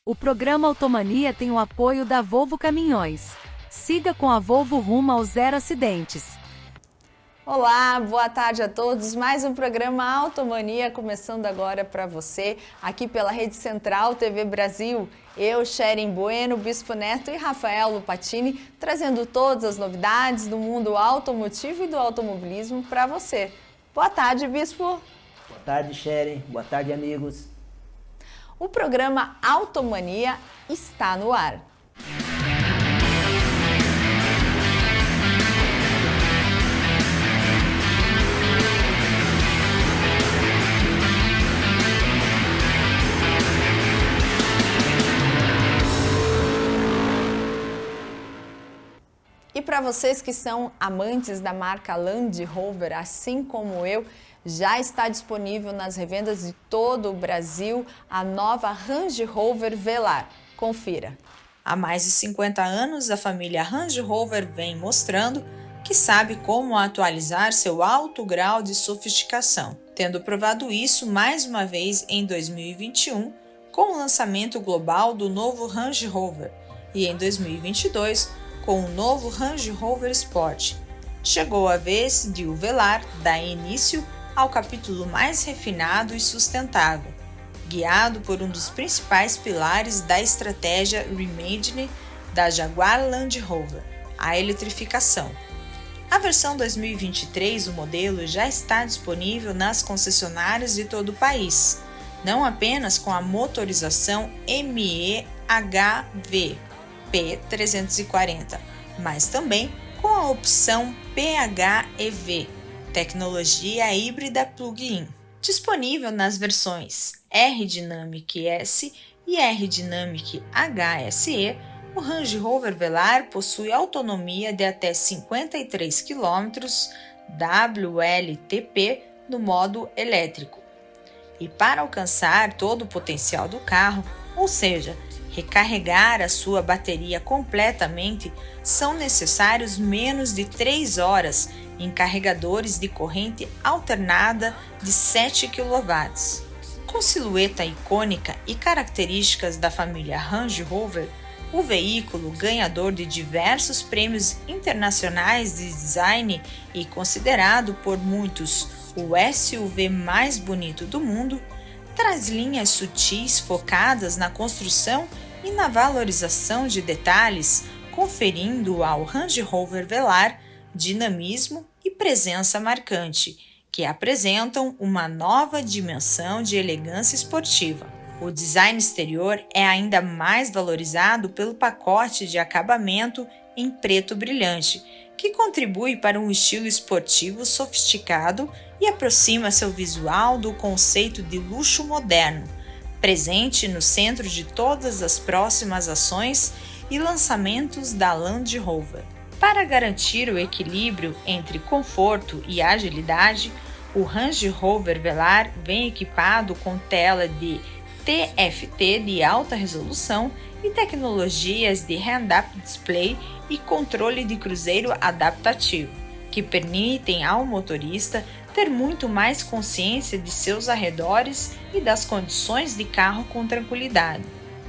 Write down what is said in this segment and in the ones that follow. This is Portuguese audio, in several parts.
O programa Automania tem o apoio da Volvo Caminhões. Siga com a Volvo rumo aos 0 acidentes. Olá, boa tarde a todos. Mais um programa Automania começando agora para você, aqui pela Rede Central TV Brasil. Eu, Sherin Bueno, Bispo Neto e Rafael Lupatini, trazendo todas as novidades do mundo automotivo e do automobilismo para você. Boa tarde, Bispo. Boa tarde, Sherin. Boa tarde, amigos. O programa Automania está no ar. E para vocês que são amantes da marca Land Rover, assim como eu, já está disponível nas revendas de todo o Brasil a nova Range Rover Velar. Confira. Há mais de 50 anos, a família Range Rover vem mostrando que sabe como atualizar seu alto grau de sofisticação, tendo provado isso mais uma vez em 2021 com o lançamento global do novo Range Rover e em 2022 com o novo Range Rover Sport. Chegou a vez de o Velar dar início ao capítulo mais refinado e sustentável, guiado por um dos principais pilares da estratégia Reimagining da Jaguar Land Rover, a eletrificação. A versão 2023 do modelo já está disponível nas concessionárias de todo o país, não apenas com a motorização MEHV P340, mas também com a opção PHEV, tecnologia híbrida plug-in. Disponível nas versões R-Dynamic S e R-Dynamic HSE, o Range Rover Velar possui autonomia de até 53 km WLTP no modo elétrico. E para alcançar todo o potencial do carro, ou seja, recarregar a sua bateria completamente, são necessários menos de 3 horas em carregadores de corrente alternada de 7 kW. Com silhueta icônica e características da família Range Rover, o veículo ganhador de diversos prêmios internacionais de design e considerado por muitos o SUV mais bonito do mundo, traz linhas sutis focadas na construção e na valorização de detalhes, conferindo ao Range Rover Velar dinamismo e presença marcante, que apresentam uma nova dimensão de elegância esportiva. O design exterior é ainda mais valorizado pelo pacote de acabamento em preto brilhante, que contribui para um estilo esportivo sofisticado e aproxima seu visual do conceito de luxo moderno, presente no centro de todas as próximas ações e lançamentos da Land Rover. Para garantir o equilíbrio entre conforto e agilidade, o Range Rover Velar vem equipado com tela de TFT de alta resolução e tecnologias de Head-Up Display e controle de cruzeiro adaptativo, que permitem ao motorista ter muito mais consciência de seus arredores e das condições de carro com tranquilidade,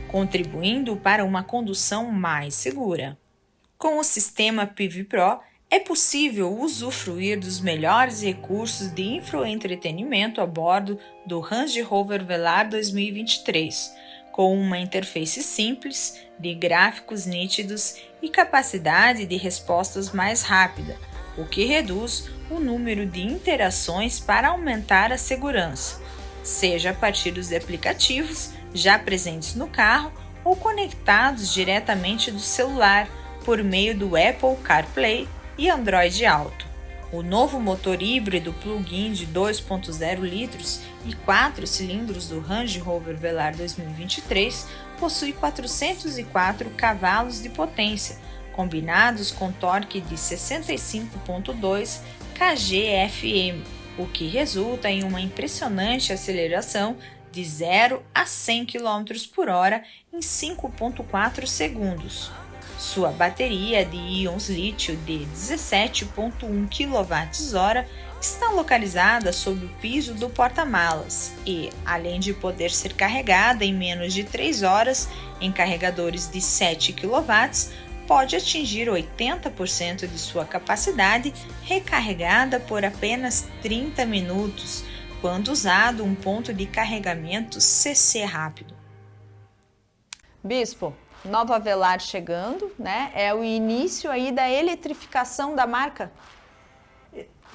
contribuindo para uma condução mais segura. Com o sistema PIV Pro, é possível usufruir dos melhores recursos de infoentretenimento a bordo do Range Rover Velar 2023, com uma interface simples, de gráficos nítidos e capacidade de respostas mais rápida, o que reduz o número de interações para aumentar a segurança, seja a partir dos aplicativos já presentes no carro ou conectados diretamente do celular por meio do Apple CarPlay e Android Auto. O novo motor híbrido plug-in de 2.0 litros e 4 cilindros do Range Rover Velar 2023 possui 404 cavalos de potência, combinados com torque de 65.2 kgfm, o que resulta em uma impressionante aceleração de 0 a 100 km por hora em 5.4 segundos. Sua bateria de íons lítio de 17.1 kWh está localizada sob o piso do porta-malas e, além de poder ser carregada em menos de 3 horas, em carregadores de 7 kW, pode atingir 80% de sua capacidade recarregada por apenas 30 minutos, quando usado um ponto de carregamento CC rápido. Bispo, nova Avelar chegando, né? É o início aí da eletrificação da marca?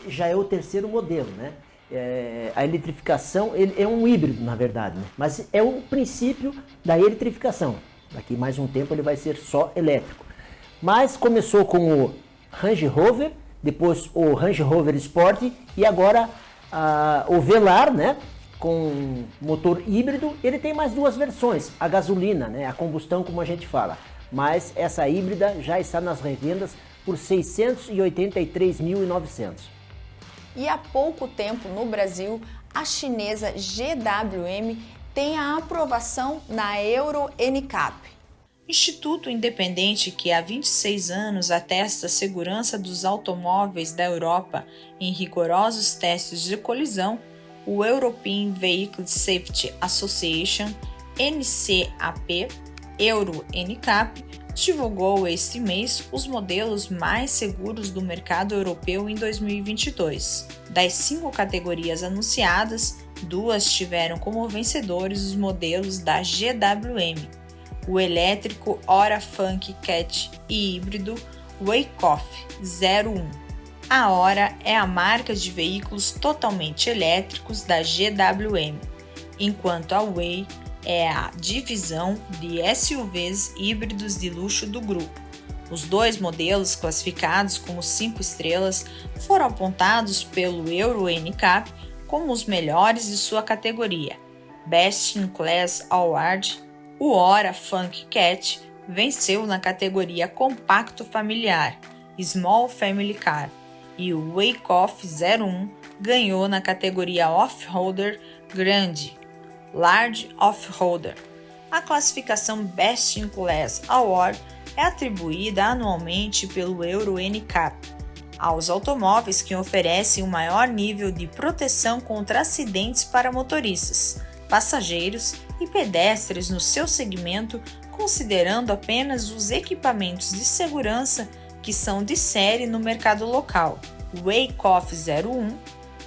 Já é o terceiro modelo, né? A eletrificação é um híbrido, na verdade, né? Mas é o princípio da eletrificação. Daqui mais um tempo ele vai ser só elétrico. Mas começou com o Range Rover, depois o Range Rover Sport e agora o Velar, né? Com motor híbrido. Ele tem mais duas versões, a gasolina, né? A combustão, como a gente fala. Mas essa híbrida já está nas revendas por R$ 683.900. E há pouco tempo no Brasil, a chinesa GWM tem a aprovação na Euro NCAP. Instituto independente que há 26 anos atesta a segurança dos automóveis da Europa em rigorosos testes de colisão, o European Vehicle Safety Association, NCAP, Euro NCAP, divulgou este mês os modelos mais seguros do mercado europeu em 2022. Das 5 categorias anunciadas, 2 tiveram como vencedores os modelos da GWM, o elétrico Ora Funk Cat e híbrido Wayckoff 01. A Ora é a marca de veículos totalmente elétricos da GWM, enquanto a Way é a divisão de SUVs híbridos de luxo do grupo. Os 2 modelos classificados como 5 estrelas foram apontados pelo Euro NCAP como os melhores de sua categoria. Best in Class Award. O Ora Funk Cat venceu na categoria Compacto Familiar, Small Family Car, e o Wayckoff 01 ganhou na categoria Off-Roader Grande, Large Off-Roader. A classificação Best in Class Award é atribuída anualmente pelo Euro NCAP aos automóveis que oferecem o maior nível de proteção contra acidentes para motoristas, passageiros e pedestres no seu segmento, considerando apenas os equipamentos de segurança que são de série no mercado local. O Wayckoff 01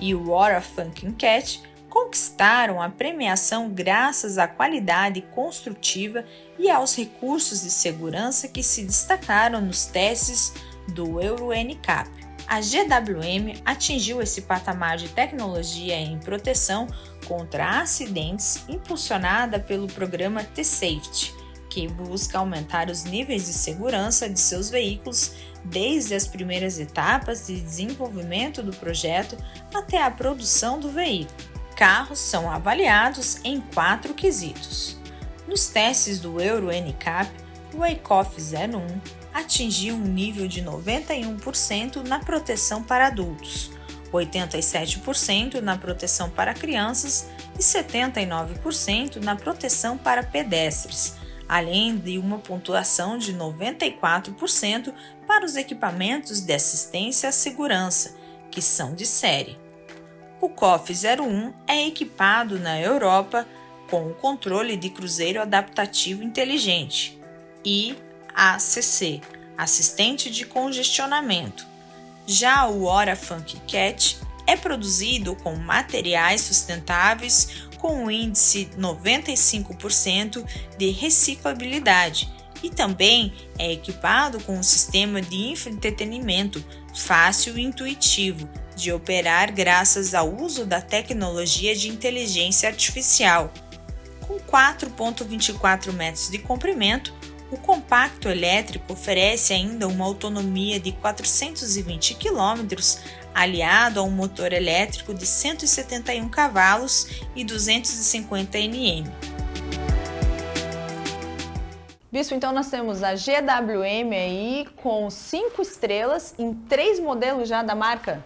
e o Ora Funk Cat conquistaram a premiação graças à qualidade construtiva e aos recursos de segurança que se destacaram nos testes do Euro NCAP. A GWM atingiu esse patamar de tecnologia em proteção contra acidentes impulsionada pelo programa T-Safety, que busca aumentar os níveis de segurança de seus veículos desde as primeiras etapas de desenvolvimento do projeto até a produção do veículo. Carros são avaliados em 4 quesitos. Nos testes do Euro NCAP, o Wayckoff 01 atingiu um nível de 91% na proteção para adultos, 87% na proteção para crianças e 79% na proteção para pedestres, além de uma pontuação de 94% para os equipamentos de assistência à segurança, que são de série. O COF 01 é equipado na Europa com o controle de cruzeiro adaptativo inteligente, IACC, assistente de congestionamento. Já o Ora Funk Cat é produzido com materiais sustentáveis com o índice 95% de reciclabilidade e também é equipado com um sistema de infoentretenimento fácil e intuitivo de operar graças ao uso da tecnologia de inteligência artificial. Com 4,24 metros de comprimento, o compacto elétrico oferece ainda uma autonomia de 420 km, aliado a um motor elétrico de 171 cavalos e 250 Nm. Bispo, então nós temos a GWM aí com 5 estrelas em 3 modelos já da marca?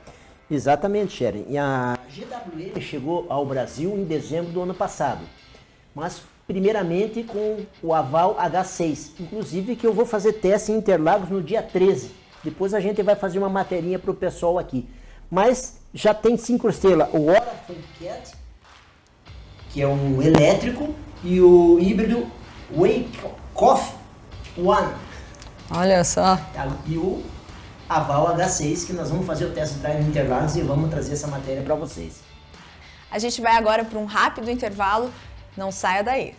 Exatamente, Sharon. E a GWM chegou ao Brasil em dezembro do ano passado, mas primeiramente com o Aval H6, inclusive que eu vou fazer teste em Interlagos no dia 13. Depois a gente vai fazer uma materinha para o pessoal aqui. Mas já tem 5 estrelas, o Ora Funk Cat, que é um elétrico, e o híbrido Coffee One. Olha só. E o Aval H6, que nós vamos fazer o test drive em Interlagos e vamos trazer essa matéria para vocês. A gente vai agora para um rápido intervalo. Não saia daí.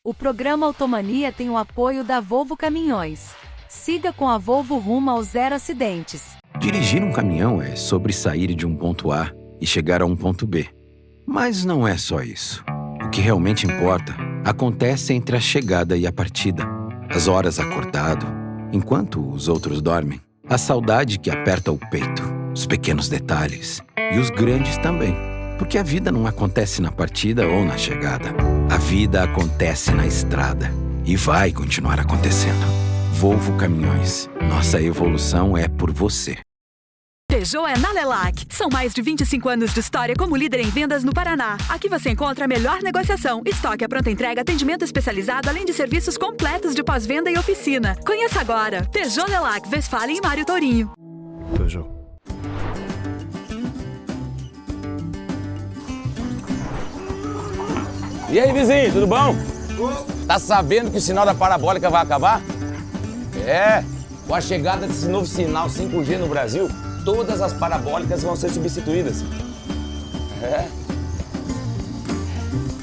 O programa Automania tem o apoio da Volvo Caminhões. Siga com a Volvo rumo aos 0 acidentes. Dirigir um caminhão é sobre sair de um ponto A e chegar a um ponto B. Mas não é só isso. O que realmente importa acontece entre a chegada e a partida. As horas acordado, enquanto os outros dormem. A saudade que aperta o peito. Os pequenos detalhes. E os grandes também. Porque a vida não acontece na partida ou na chegada. A vida acontece na estrada. E vai continuar acontecendo. Volvo Caminhões. Nossa evolução é por você. Peugeot é na Lelac. São mais de 25 anos de história como líder em vendas no Paraná. Aqui você encontra a melhor negociação, estoque à pronta entrega, atendimento especializado, além de serviços completos de pós-venda e oficina. Conheça agora. Peugeot Lelac, Westfalen e Mário Tourinho. Peugeot. E aí, vizinho, tudo bom? Tá sabendo que o sinal da parabólica vai acabar? É, com a chegada desse novo sinal 5G no Brasil, todas as parabólicas vão ser substituídas. É.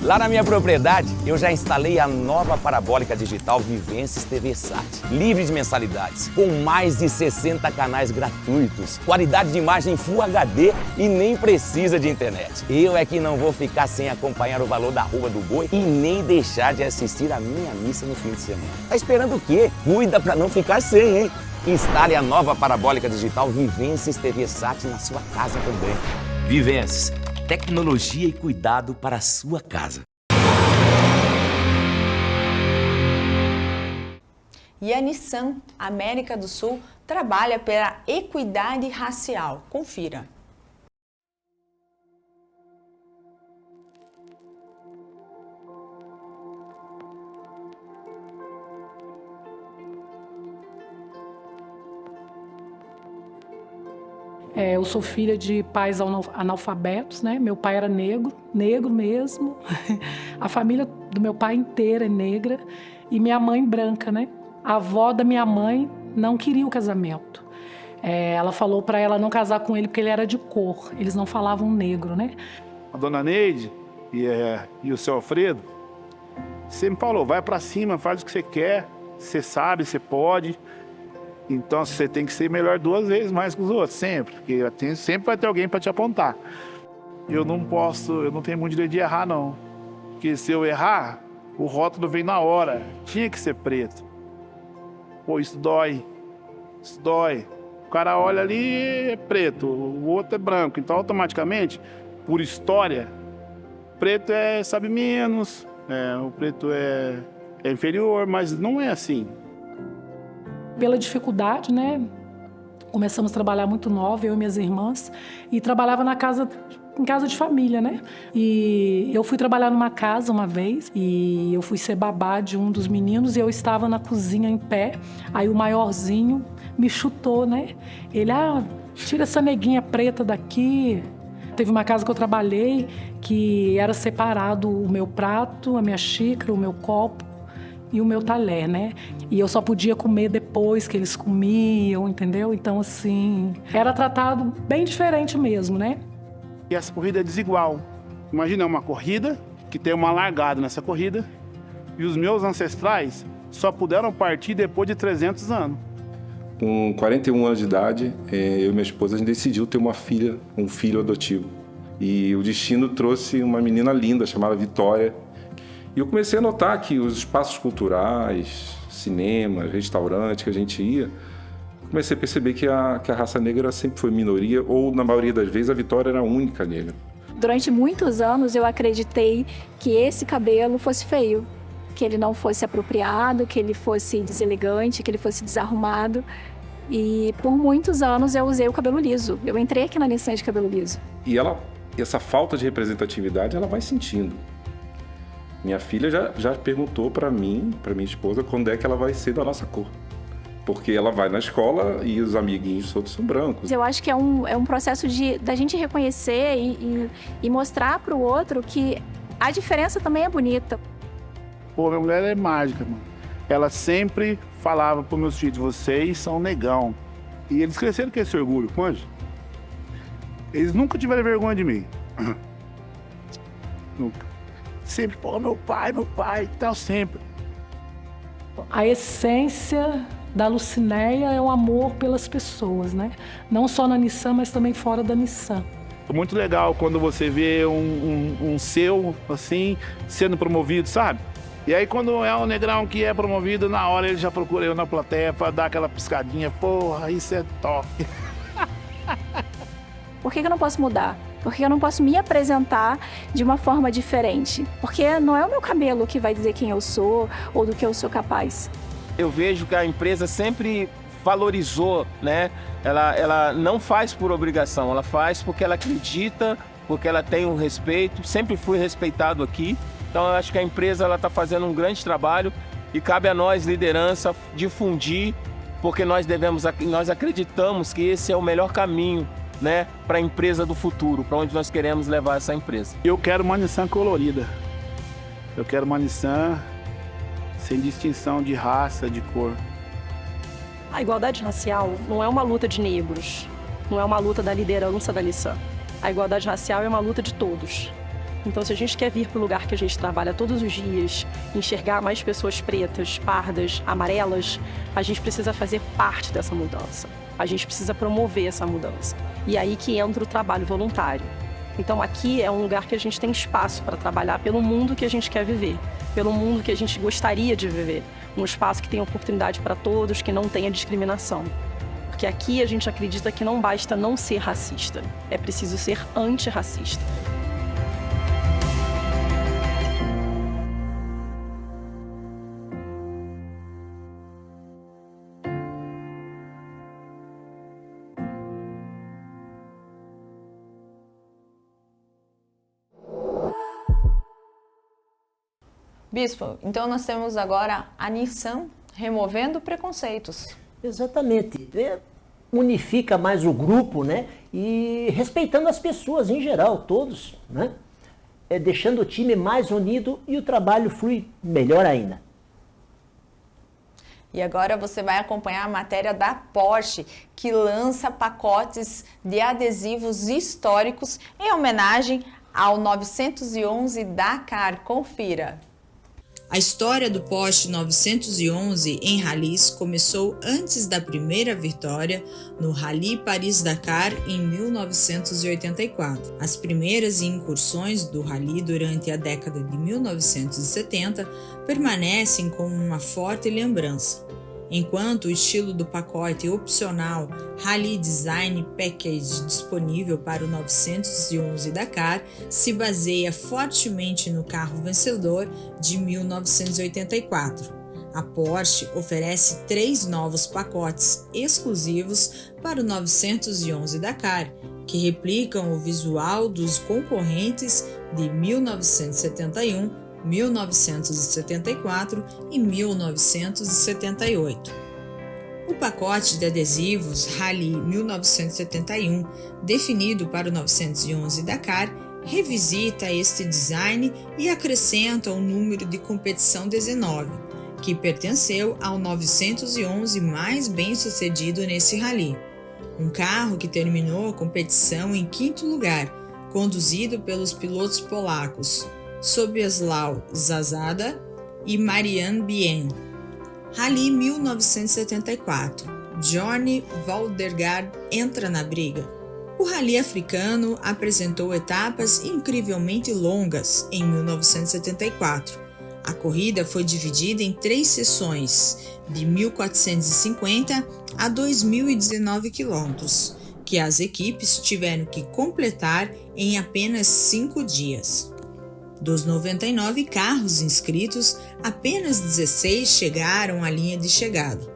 Lá na minha propriedade, eu já instalei a nova parabólica digital Vivência TV Sat, livre de mensalidades, com mais de 60 canais gratuitos, qualidade de imagem Full HD e nem precisa de internet. Eu é que não vou ficar sem acompanhar o valor da Rua do Boi e nem deixar de assistir a minha missa no fim de semana. Tá esperando o quê? Cuida pra não ficar sem, hein? Instale a nova parabólica digital Vivências TV Sat na sua casa também. Vivências, tecnologia e cuidado para a sua casa. E a Nissan América do Sul trabalha pela equidade racial. Confira. Eu sou filha de pais analfabetos, né? Meu pai era negro mesmo. A família do meu pai inteira é negra e minha mãe branca, né? A avó da minha mãe não queria o casamento. Ela falou para ela não casar com ele porque ele era de cor. Eles não falavam negro, né? A dona Neide e o seu Alfredo sempre falou, vai para cima, faz o que você quer, você sabe, você pode. Então você tem que ser melhor 2 vezes mais que os outros, sempre. Porque sempre vai ter alguém para te apontar. Eu não tenho muito direito de errar, não. Porque se eu errar, o rótulo vem na hora. Tinha que ser preto. Pô, isso dói. Isso dói. O cara olha ali, é preto, o outro é branco. Então, automaticamente, por história, preto sabe menos, o preto é inferior, mas não é assim. Pela dificuldade, né? Começamos a trabalhar muito nova, eu e minhas irmãs, e trabalhava em casa de família, né? E eu fui trabalhar numa casa uma vez, e eu fui ser babá de um dos meninos, e eu estava na cozinha em pé, aí o maiorzinho me chutou, né? Ele, tira essa neguinha preta daqui. Teve uma casa que eu trabalhei, que era separado o meu prato, a minha xícara, o meu copo, e o meu talher, né? E eu só podia comer depois que eles comiam, entendeu? Então, assim, era tratado bem diferente mesmo, né? E essa corrida é desigual. Imagina uma corrida que tem uma largada nessa corrida e os meus ancestrais só puderam partir depois de 300 anos. Com 41 anos de idade, eu e minha esposa, a gente decidiu ter um filho adotivo. E o destino trouxe uma menina linda chamada Vitória. E eu comecei a notar que os espaços culturais, cinemas, restaurantes que a gente ia, comecei a perceber que a raça negra sempre foi minoria, ou na maioria das vezes a Vitória era a única negra. Durante muitos anos eu acreditei que esse cabelo fosse feio, que ele não fosse apropriado, que ele fosse deselegante, que ele fosse desarrumado. E por muitos anos eu usei o cabelo liso. Eu entrei aqui na Nissan de cabelo liso. E essa falta de representatividade, ela vai sentindo. Minha filha já perguntou para mim, para minha esposa, quando é que ela vai ser da nossa cor. Porque ela vai na escola e os amiguinhos todos são brancos. Eu acho que é um processo da gente reconhecer e mostrar para o outro que A diferença também é bonita. Pô, minha mulher é mágica, mano. Ela sempre falava pros meus filhos, vocês são negão. E eles cresceram com esse orgulho, manja. Eles nunca tiveram vergonha de mim. Nunca. Sempre, pô, meu pai e tal, sempre. A essência da Lucinéia é o amor pelas pessoas, né? Não só na Nissan, mas também fora da Nissan. Muito legal quando você vê um seu, assim, sendo promovido, sabe? E aí quando é um negrão que é promovido, na hora ele já procura eu na plateia pra dar aquela piscadinha. Porra, isso é top. Por que eu não posso mudar? Por que eu não posso me apresentar de uma forma diferente? Porque não é o meu cabelo que vai dizer quem eu sou ou do que eu sou capaz. Eu vejo que a empresa sempre valorizou, né? Ela não faz por obrigação, ela faz porque ela acredita, porque ela tem um respeito. Sempre fui respeitado aqui. Então eu acho que a empresa está fazendo um grande trabalho e cabe a nós, liderança, difundir, porque nós acreditamos que esse é o melhor caminho, né, para a empresa do futuro, para onde nós queremos levar essa empresa. Eu quero uma Nissan colorida. Eu quero uma Nissan sem distinção de raça, de cor. A igualdade racial não é uma luta de negros, não é uma luta da liderança da Nissan. A igualdade racial é uma luta de todos. Então, se a gente quer vir para o lugar que a gente trabalha todos os dias, enxergar mais pessoas pretas, pardas, amarelas, a gente precisa fazer parte dessa mudança. A gente precisa promover essa mudança. E aí que entra o trabalho voluntário. Então, aqui é um lugar que a gente tem espaço para trabalhar pelo mundo que a gente quer viver, pelo mundo que a gente gostaria de viver. Um espaço que tenha oportunidade para todos, que não tenha discriminação. Porque aqui a gente acredita que não basta não ser racista, é preciso ser antirracista. Bispo, então nós temos agora a Nissan removendo preconceitos. Exatamente. Unifica mais o grupo, né? E respeitando as pessoas em geral, todos, né? Deixando o time mais unido e o trabalho flui melhor ainda. E agora você vai acompanhar a matéria da Porsche, que lança pacotes de adesivos históricos em homenagem ao 911 Dakar. Confira. A história do Porsche 911 em rallies começou antes da primeira vitória no Rally Paris-Dakar em 1984. As primeiras incursões do rally durante a década de 1970 permanecem como uma forte lembrança, enquanto o estilo do pacote opcional Rally Design Package disponível para o 911 Dakar se baseia fortemente no carro vencedor de 1984. A Porsche oferece 3 novos pacotes exclusivos para o 911 Dakar, que replicam o visual dos concorrentes de 1971, 1974 e 1978. O pacote de adesivos Rally 1971, definido para o 911 Dakar, revisita este design e acrescenta o número de competição 19, que pertenceu ao 911 mais bem-sucedido nesse rally. Um carro que terminou a competição em 5º lugar, conduzido pelos pilotos polacos Sobieslaw Zasada e Marian Bien. Rally 1974. Johnny Valdergaard entra na briga. O rally africano apresentou etapas incrivelmente longas em 1974. A corrida foi dividida em 3 sessões, de 1.450 a 2.019 quilômetros, que as equipes tiveram que completar em apenas 5 dias. Dos 99 carros inscritos, apenas 16 chegaram à linha de chegada.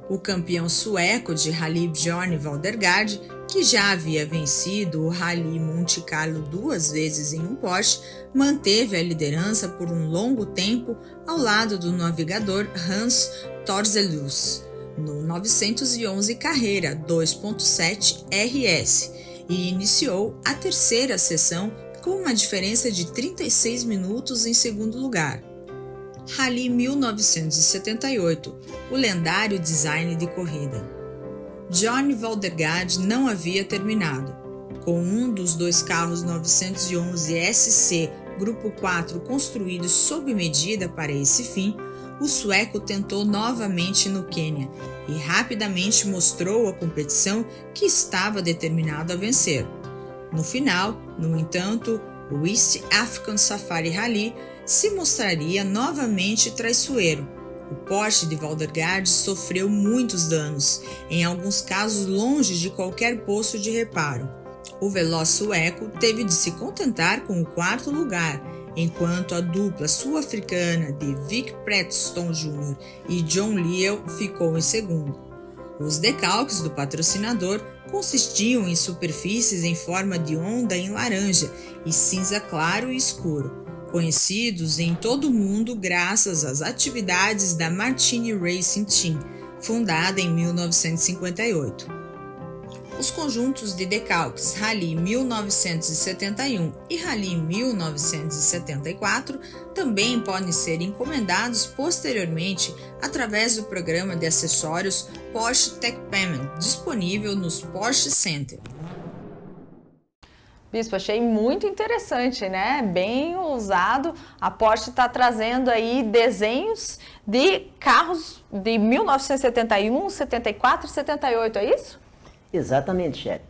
O campeão sueco de rally Johnny Valdergaard, que já havia vencido o Rally Monte Carlo 2 vezes em um Porsche, manteve a liderança por um longo tempo ao lado do navegador Hans Torzelus, no 911 Carrera 2.7 RS, e iniciou a terceira sessão com uma diferença de 36 minutos em segundo lugar. Rally 1978, o lendário design de corrida. Johnny Valdergard não havia terminado. Com um dos 2 carros 911 SC Grupo 4 construídos sob medida para esse fim, o sueco tentou novamente no Quênia e rapidamente mostrou à competição que estava determinado a vencer. No final, no entanto, o East African Safari Rally se mostraria novamente traiçoeiro. O Porsche de Valdergard sofreu muitos danos, em alguns casos longe de qualquer posto de reparo. O veloz sueco teve de se contentar com o 4º lugar, enquanto a dupla sul-africana de Vic Preston Jr. e John Liel ficou em segundo. Os decalques do patrocinador consistiam em superfícies em forma de onda em laranja e cinza claro e escuro, conhecidos em todo o mundo graças às atividades da Martini Racing Team, fundada em 1958. Os conjuntos de decalques Rally 1971 e Rally 1974 também podem ser encomendados posteriormente através do programa de acessórios Porsche Tech Payment, disponível nos Porsche Center. Bispo, achei muito interessante, né? Bem ousado. A Porsche está trazendo aí desenhos de carros de 1971, 74 e 78, é isso? Exatamente, Sherry.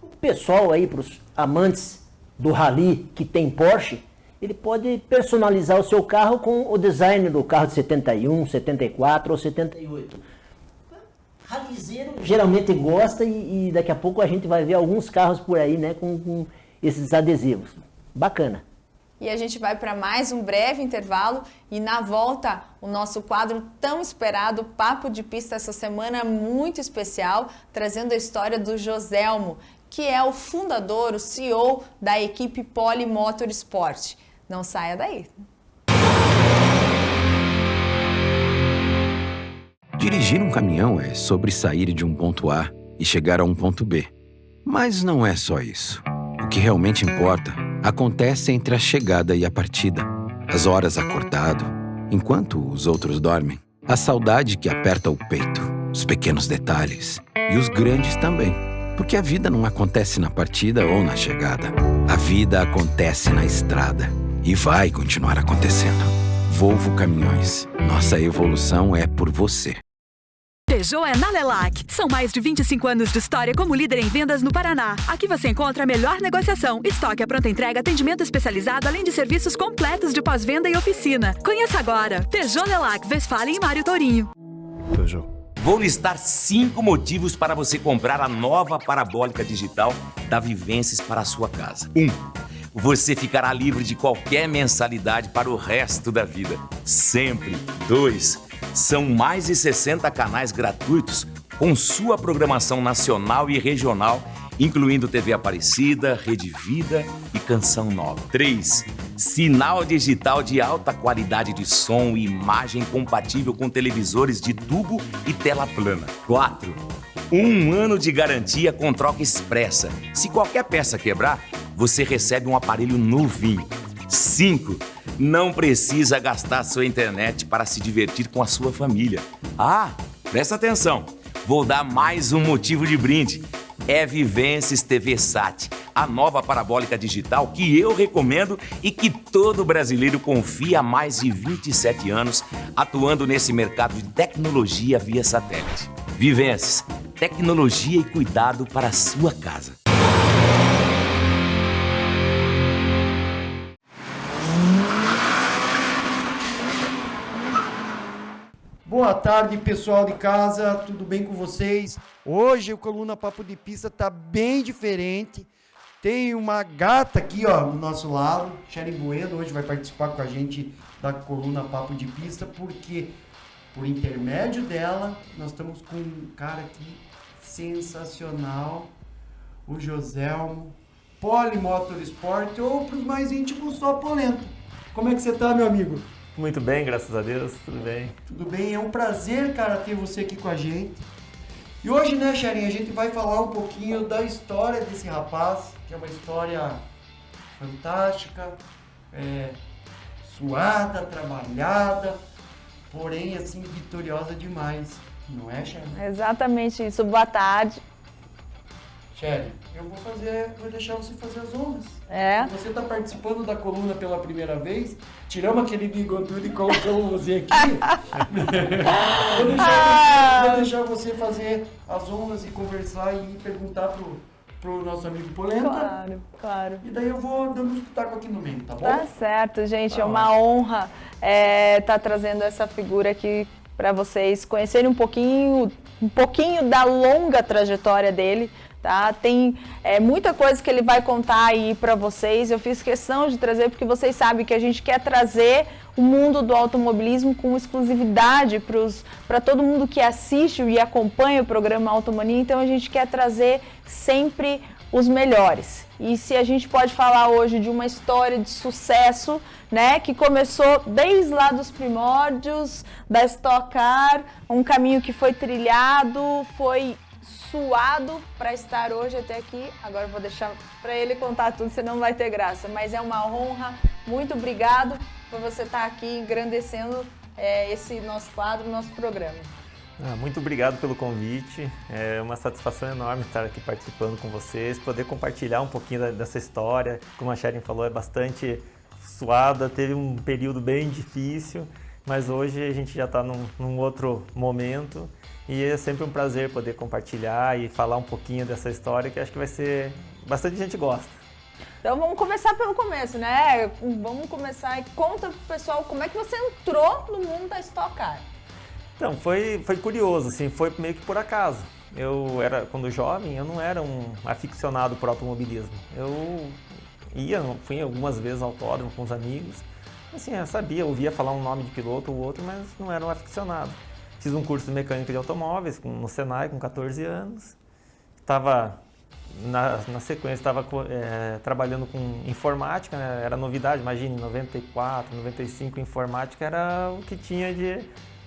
O pessoal aí, para os amantes do rally que tem Porsche, ele pode personalizar o seu carro com o design do carro de 71, 74 ou 78. Rallyzeiro geralmente gosta e daqui a pouco a gente vai ver alguns carros por aí, né, com esses adesivos. Bacana. E a gente vai para mais um breve intervalo e na volta o nosso quadro tão esperado, Papo de Pista, essa semana muito especial, trazendo a história do Joselmo, que é o fundador, o CEO da equipe Poli Motorsport. Não saia daí. Dirigir um caminhão é sobre sair de um ponto A e chegar a um ponto B. Mas não é só isso. O que realmente importa acontece entre a chegada e a partida. As horas acordado, enquanto os outros dormem. A saudade que aperta o peito, os pequenos detalhes e os grandes também. Porque a vida não acontece na partida ou na chegada. A vida acontece na estrada e vai continuar acontecendo. Volvo Caminhões. Nossa evolução é por você. Peugeot é na Lelac. São mais de 25 anos de história como líder em vendas no Paraná. Aqui você encontra a melhor negociação, estoque à pronta entrega, atendimento especializado, além de serviços completos de pós-venda e oficina. Conheça agora. Peugeot Lelac, Westfalen e Mário Tourinho. Peugeot. Vou listar 5 motivos para você comprar a nova parabólica digital da Vivências para a sua casa. 1. Você ficará livre de qualquer mensalidade para o resto da vida. Sempre. 2. São mais de 60 canais gratuitos com sua programação nacional e regional, incluindo TV Aparecida, Rede Vida e Canção Nova. 3. Sinal digital de alta qualidade de som e imagem compatível com televisores de tubo e tela plana. 4. 1 ano de garantia com troca expressa. Se qualquer peça quebrar, você recebe um aparelho novinho. 5. Não precisa gastar sua internet para se divertir com a sua família. Ah, presta atenção. Vou dar mais um motivo de brinde. É Vivências TV Sat, a nova parabólica digital que eu recomendo e que todo brasileiro confia há mais de 27 anos, atuando nesse mercado de tecnologia via satélite. Vivências, tecnologia e cuidado para a sua casa. Boa tarde, pessoal de casa, tudo bem com vocês? Hoje o Coluna Papo de Pista tá bem diferente. Tem uma gata aqui, ó, do nosso lado, Sharon Bueno, hoje vai participar com a gente da Coluna Papo de Pista, porque por intermédio dela nós estamos com um cara aqui sensacional, o Joselmo, Poli Motorsport, ou para os mais íntimos, só Polenta. Como é que você tá, meu amigo? Muito bem, graças a Deus, tudo bem. Tudo bem, é um prazer, cara, ter você aqui com a gente. E hoje, né, Sharon, a gente vai falar um pouquinho da história desse rapaz, que é uma história fantástica, suada, trabalhada, porém assim vitoriosa demais, não é, Sherry? Exatamente isso. Boa tarde. Sherry, eu vou deixar você fazer as honras. É? Você está participando da coluna pela primeira vez, tiramos aquele bigodudo e colocamos você aqui. Vou deixar você fazer as honras e conversar e perguntar pro nosso amigo Polenta. Claro. E daí eu vou dando um espetáculo aqui no meio, tá bom? Tá certo, gente. Tá é uma honra estar trazendo essa figura aqui para vocês conhecerem um pouquinho da longa trajetória dele. Tá? Tem muita coisa que ele vai contar aí para vocês. Eu fiz questão de trazer porque vocês sabem que a gente quer trazer o mundo do automobilismo com exclusividade para todo mundo que assiste e acompanha o programa Automania. Então a gente quer trazer sempre os melhores. E se a gente pode falar hoje de uma história de sucesso, né, que começou desde lá dos primórdios da Stock Car, um caminho que foi trilhado, foi suado para estar hoje até aqui. Agora eu vou deixar para ele contar tudo, senão não vai ter graça. Mas é uma honra. Muito obrigado por você estar aqui engrandecendo esse nosso quadro, nosso programa. Muito obrigado pelo convite. É uma satisfação enorme estar aqui participando com vocês, poder compartilhar um pouquinho dessa história. Como a Sharon falou, é bastante suada, teve um período bem difícil, mas hoje a gente já está num outro momento. E é sempre um prazer poder compartilhar e falar um pouquinho dessa história que acho que vai ser... Bastante gente gosta. Então vamos começar pelo começo, né? Vamos começar e conta pro pessoal como é que você entrou no mundo da Stock Car. Então, foi curioso, assim, foi meio que por acaso. Quando jovem, eu não era um aficionado por automobilismo. Fui algumas vezes ao autódromo com os amigos. Assim, eu ouvia falar um nome de piloto ou outro, mas não era um aficionado. Fiz um curso de mecânica de automóveis no Senai com 14 anos. Na sequência, estava trabalhando com informática, né? Era novidade, imagine, em 94, 95, informática era o que tinha de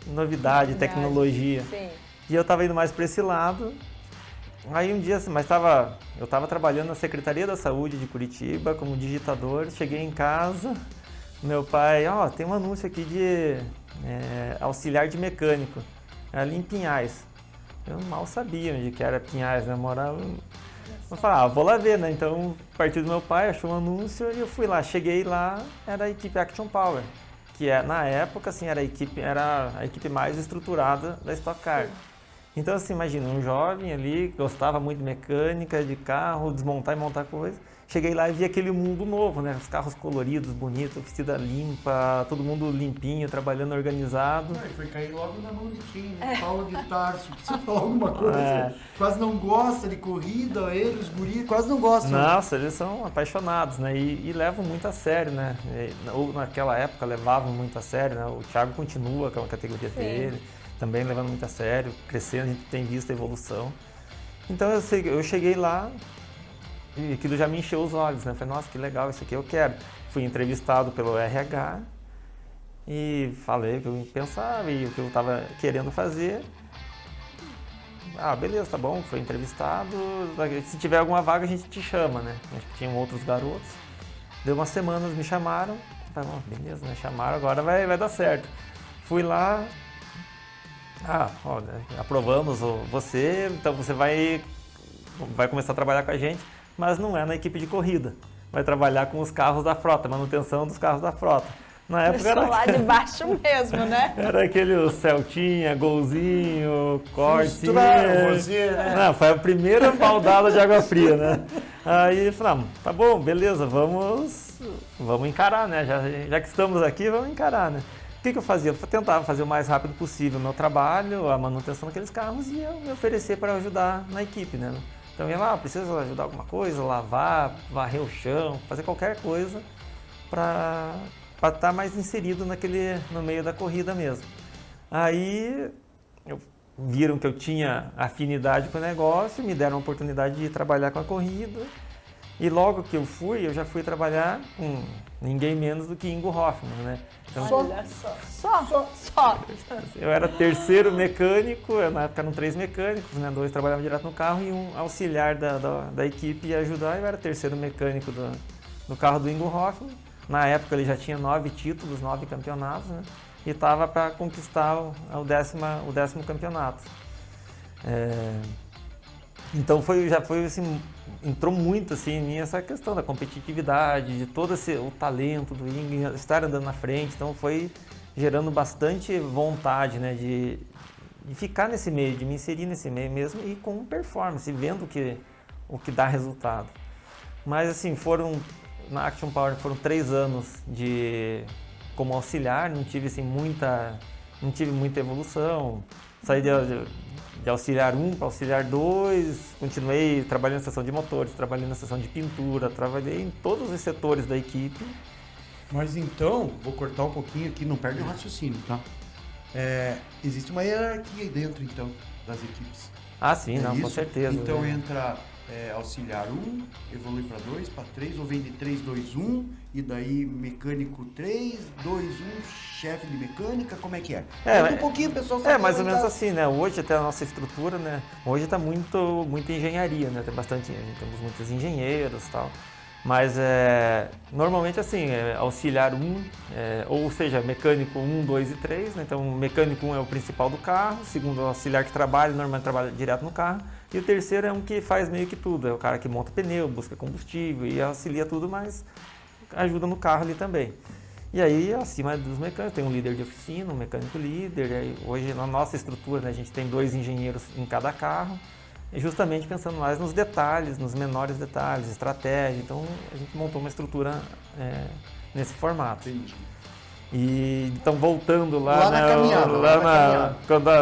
novidade, tecnologia. Sim. E eu estava indo mais para esse lado. Aí um dia, eu estava trabalhando na Secretaria da Saúde de Curitiba como digitador. Cheguei em casa, meu pai, tem um anúncio aqui de auxiliar de mecânico, ali em Pinhais. Eu mal sabia onde que era Pinhais, né? Eu morava... Eu falei, vou lá ver, né? Então, a partir do meu pai, achou um anúncio e eu fui lá. Cheguei lá, era a equipe Action Power, que na época, assim, era a equipe mais estruturada da Stock Car. Então, assim, imagina, um jovem ali, que gostava muito de mecânica, de carro, desmontar e montar coisa. Cheguei lá e vi aquele mundo novo, né? Os carros coloridos, bonitos, oficina limpa, todo mundo limpinho, trabalhando organizado. E foi cair logo na mão de quem, né? Paulo de Tarso, precisa falar alguma coisa. Quase não gosta de corrida, os guris quase não gostam. Nossa, eles são apaixonados, né? E levam muito a sério, né? Ou naquela época levavam muito a sério, né? O Thiago continua com a categoria dele, também levando muito a sério, crescendo, a gente tem visto a evolução. Então eu cheguei lá, e aquilo já me encheu os olhos, né? Falei, nossa, que legal, isso aqui eu quero. Fui entrevistado pelo RH e falei o que eu pensava e o que eu estava querendo fazer. Beleza, tá bom, foi entrevistado. Se tiver alguma vaga, a gente te chama, né? Acho que tinham outros garotos. Deu umas semanas, me chamaram. Falei, beleza, né? Chamaram, agora vai dar certo. Fui lá. Aprovamos você, então você vai começar a trabalhar com a gente. Mas não é na equipe de corrida. Vai trabalhar com os carros da frota, manutenção dos carros da frota. Na época era lá de baixo mesmo, né? Era aquele Celtinha, Golzinho, Corte. Você, né? Não, foi a primeira baldada de água fria, né? Aí falamos, tá bom, beleza, vamos encarar, né? Já que estamos aqui, vamos encarar, né? O que eu fazia? Eu tentava fazer o mais rápido possível o meu trabalho, a manutenção daqueles carros e eu me oferecer para ajudar na equipe, né? Então eu ia lá, preciso ajudar alguma coisa, lavar, varrer o chão, fazer qualquer coisa para estar mais inserido no meio da corrida mesmo. Aí viram que eu tinha afinidade com o negócio, me deram a oportunidade de trabalhar com a corrida. E logo que eu já fui trabalhar com ninguém menos do que Ingo Hoffmann, né? Então, Olha só. Eu era terceiro mecânico, na época eram 3 mecânicos, né? 2 trabalhavam direto no carro e um auxiliar da equipe ia ajudar. Eu era terceiro mecânico do carro do Ingo Hoffmann. Na época ele já tinha 9 títulos, 9 campeonatos, né? E estava para conquistar o 10º campeonato. Então já foi assim, entrou muito assim em mim essa questão da competitividade, de todo o talento do Ingo, estar andando na frente. Então foi gerando bastante vontade, né, de ficar nesse meio, de me inserir nesse meio mesmo e com performance, vendo o que dá resultado. Mas assim, na Action Power foram 3 anos como auxiliar, não tive muita evolução. Saí de auxiliar 1 para auxiliar 2, continuei trabalhando na seção de motores, trabalhando na seção de pintura, trabalhei em todos os setores da equipe. Mas então, vou cortar um pouquinho aqui, não perde o raciocínio, tá? Existe uma hierarquia aí dentro, então, das equipes. Ah, sim, com certeza. Então entra auxiliar 1, evolui para 2, para 3, ou vem de 3, 2, 1, e daí mecânico 3, 2, 1, chefe de mecânica, como é que é? Um pouquinho, pessoal. Mais ou menos assim, né? Hoje até a nossa estrutura, né? Hoje está muita engenharia, né? Temos muitos engenheiros e tal. Mas normalmente assim, auxiliar 1, ou seja, mecânico 1, 2 e 3, né? Então o mecânico 1 é o principal do carro, o segundo é o auxiliar que normalmente trabalha direto no carro, e o terceiro é um que faz meio que tudo, é o cara que monta pneu, busca combustível e auxilia tudo, mas ajuda no carro ali também. E aí, acima dos mecânicos, tem um líder de oficina, um mecânico líder, e aí, hoje na nossa estrutura, né, a gente tem 2 engenheiros em cada carro, justamente pensando mais nos detalhes, nos menores detalhes, estratégia. Então a gente montou uma estrutura nesse formato. Entendi. E então voltando lá quando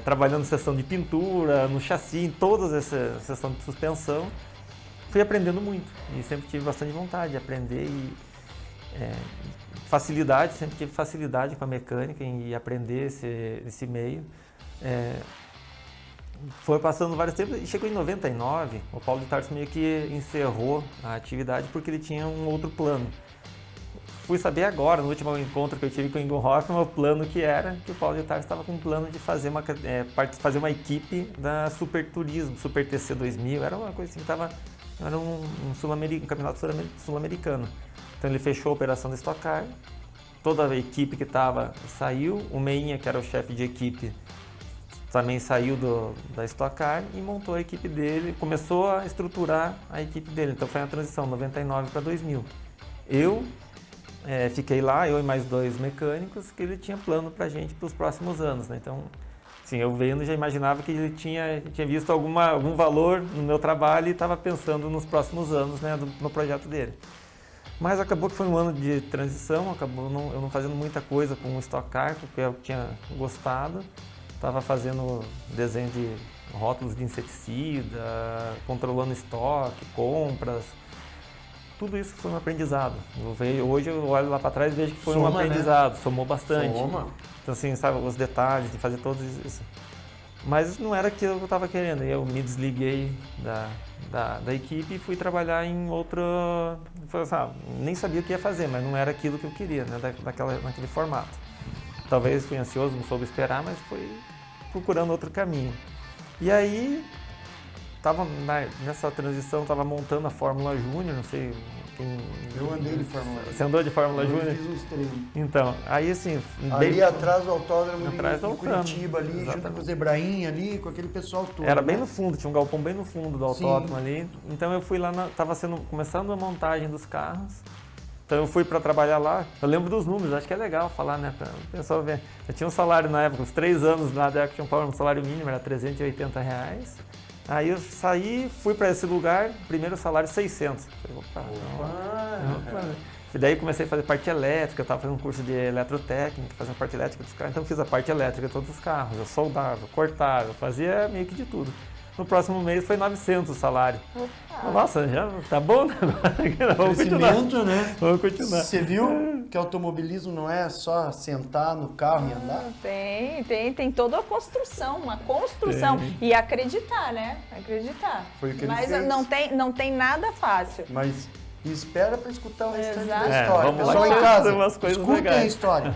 trabalhando na seção de pintura, no chassi, em todas essa seção de suspensão, fui aprendendo muito e sempre tive bastante vontade de aprender e sempre tive facilidade com a mecânica e aprender esse meio. Foi passando vários tempos e chegou em 99, o Paulo de Tarso meio que encerrou a atividade porque ele tinha um outro plano. Fui saber agora, no último encontro que eu tive com o Ingo Hoffmann, o plano que o Paulo de Tarso estava com um plano de fazer uma equipe da Super Turismo, Super TC 2000, era uma coisa assim que era um campeonato sul-americano. Então ele fechou a operação da Stock Car, toda a equipe que saiu, o Meinha, que era o chefe de equipe, também saiu da Stock Car e montou a equipe dele, começou a estruturar a equipe dele. Então foi a transição, 99 para 2000. Eu fiquei lá, eu e mais 2 mecânicos, que ele tinha plano para a gente para os próximos anos, né? Então, assim, eu vendo já imaginava que ele tinha visto algum valor no meu trabalho e estava pensando nos próximos anos, né, no projeto dele. Mas acabou que foi um ano de transição, eu não fazendo muita coisa com o Stock Car, porque eu tinha gostado. Estava fazendo desenho de rótulos de inseticida, controlando estoque, compras. Tudo isso foi um aprendizado. Hoje eu olho lá para trás e vejo que foi um aprendizado, né? Somou bastante. Então assim, sabe, os detalhes de fazer todos isso. Mas não era aquilo que eu estava querendo. Eu me desliguei da equipe e fui trabalhar em outra... nem sabia o que ia fazer, mas não era aquilo que eu queria, né? Naquele formato. Talvez fui ansioso, não soube esperar, mas fui procurando outro caminho. E aí, nessa transição, estava montando a Fórmula Júnior, não sei quem... Eu andei de Fórmula Júnior. Você andou de Fórmula Júnior? Eu fiz uns treinos. Então, aí assim... Ali atrás do autódromo de Curitiba, ali, exatamente. Junto com o Zebrainha ali, com aquele pessoal todo. Era bem no fundo, tinha um galpão bem no fundo do autódromo ali. Então eu fui lá, estava começando a montagem dos carros. Então eu fui para trabalhar lá, eu lembro dos números, acho que é legal falar, né, para o pessoal ver. Eu tinha um salário na época, uns 3 anos lá da Action Power, um salário mínimo era R$380. Aí eu saí, fui para esse lugar, primeiro salário 600. Daí comecei a fazer parte elétrica, eu estava fazendo um curso de eletrotécnica, fazendo parte elétrica dos carros, então eu fiz a parte elétrica de todos os carros, eu soldava, cortava, fazia meio que de tudo. No próximo mês foi 900 o salário. Nossa, já tá bom, né? Vamos continuar, né? Vamos continuar. Você viu que automobilismo não é só sentar no carro e andar? Tem toda a construção, uma construção. E acreditar, né? Acreditar. Foi o que Mas ele fez. não tem nada fácil. Mas espera para escutar o restante da Exato. história. Pessoal em casa, escutem a história.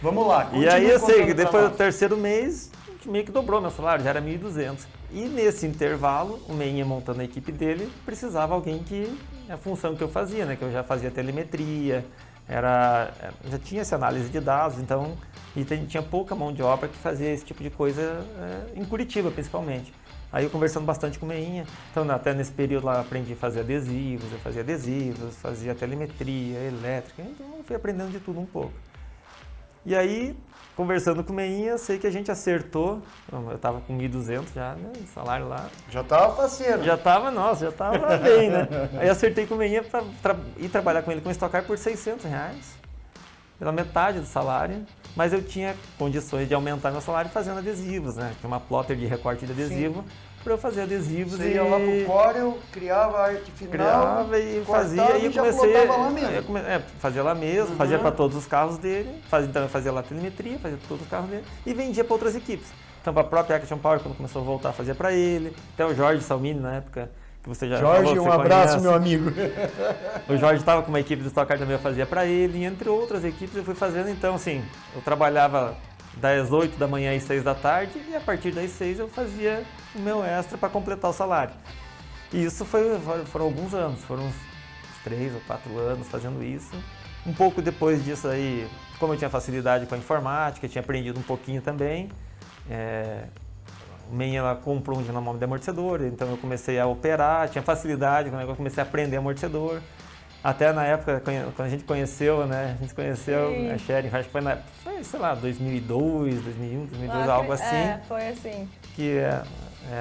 Vamos lá. E aí eu sei que depois do terceiro mês, meio que dobrou meu salário, já era 1.200. E nesse intervalo, o Meinha montando a equipe dele, precisava alguém que a função que eu fazia, né? Que eu já fazia telemetria, já tinha essa análise de dados, então, e tinha pouca mão de obra que fazia esse tipo de coisa em Curitiba, principalmente. Aí eu conversando bastante com o Meinha, então até nesse período lá aprendi a fazer adesivos, fazia telemetria, elétrica, então eu fui aprendendo de tudo um pouco. E aí, conversando com o Meinha, eu sei que a gente acertou, eu estava com 1.200 já, né, de salário lá. Já estava faceiro. Já estava bem, né? Aí acertei com o Meinha para ir trabalhar com ele com Stock Car por R$600, pela metade do salário, mas eu tinha condições de aumentar meu salário fazendo adesivos, né? Tinha uma plotter de recorte de adesivo para eu fazer adesivos. Você ia lá pro Corel, criava a arte final, criava e fazia, e eu comecei lá mesmo. Fazia lá mesmo, fazia para todos os carros dele, então eu fazia lá telemetria, fazia para todos os carros dele e vendia para outras equipes. Então para a própria Action Power, quando começou a voltar, fazia para ele, até o Jorge Salmini na época. Que você já Jorge, falou, um abraço, meu amigo. O Jorge estava com uma equipe do Stock Car também, eu fazia para ele, e entre outras equipes eu fui fazendo. Então, assim, eu trabalhava das 8 da manhã às 6 da tarde, e a partir das 6 eu fazia o meu extra para completar o salário. E isso foram alguns anos, foram uns 3 ou 4 anos fazendo isso. Um pouco depois disso aí, como eu tinha facilidade com a informática, tinha aprendido um pouquinho também, o Meinha ela comprou um dinamômetro de amortecedor, então eu comecei a operar, tinha facilidade, quando eu comecei a aprender amortecedor. Até na época, quando a gente conheceu, né? A gente conheceu a Sherry, acho que foi, sei lá, 2002, 2001, 2002, algo assim. Foi assim. Que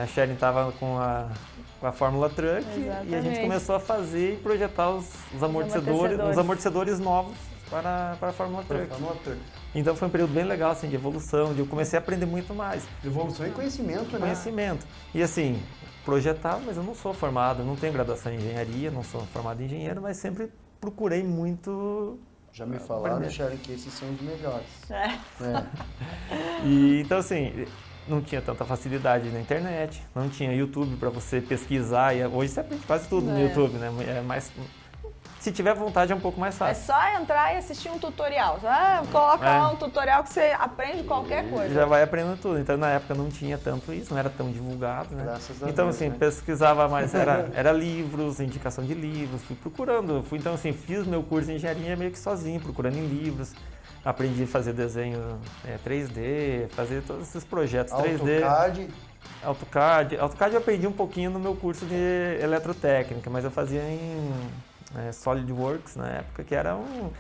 a Sherry estava com a Fórmula Truck. Exatamente. E a gente começou a fazer e projetar os amortecedores novos para a Fórmula Truck. Então foi um período bem legal, assim, de evolução, eu comecei a aprender muito mais. Evolução e conhecimento, né? Conhecimento. E assim, projetar, mas eu não sou formado, eu não tenho graduação em engenharia, não sou formado em engenheiro, mas sempre procurei muito. Já me falaram, Sharon, que esses são os melhores. E então assim, não tinha tanta facilidade na internet, não tinha YouTube para você pesquisar, e hoje você aprende quase tudo no YouTube, né? É mais... Se tiver vontade é um pouco mais fácil. É só entrar e assistir um tutorial. Coloca lá um tutorial que você aprende qualquer coisa. Já vai aprendendo tudo. Então na época não tinha tanto isso, não era tão divulgado, né? Graças a então Deus, assim, né? pesquisava mais, era livros, indicação de livros, fui procurando. Então assim, fiz meu curso de engenharia meio que sozinho, procurando em livros. Aprendi a fazer desenho 3D, fazer todos esses projetos 3D. AutoCAD eu aprendi um pouquinho no meu curso de eletrotécnica, mas eu fazia em SolidWorks na época, que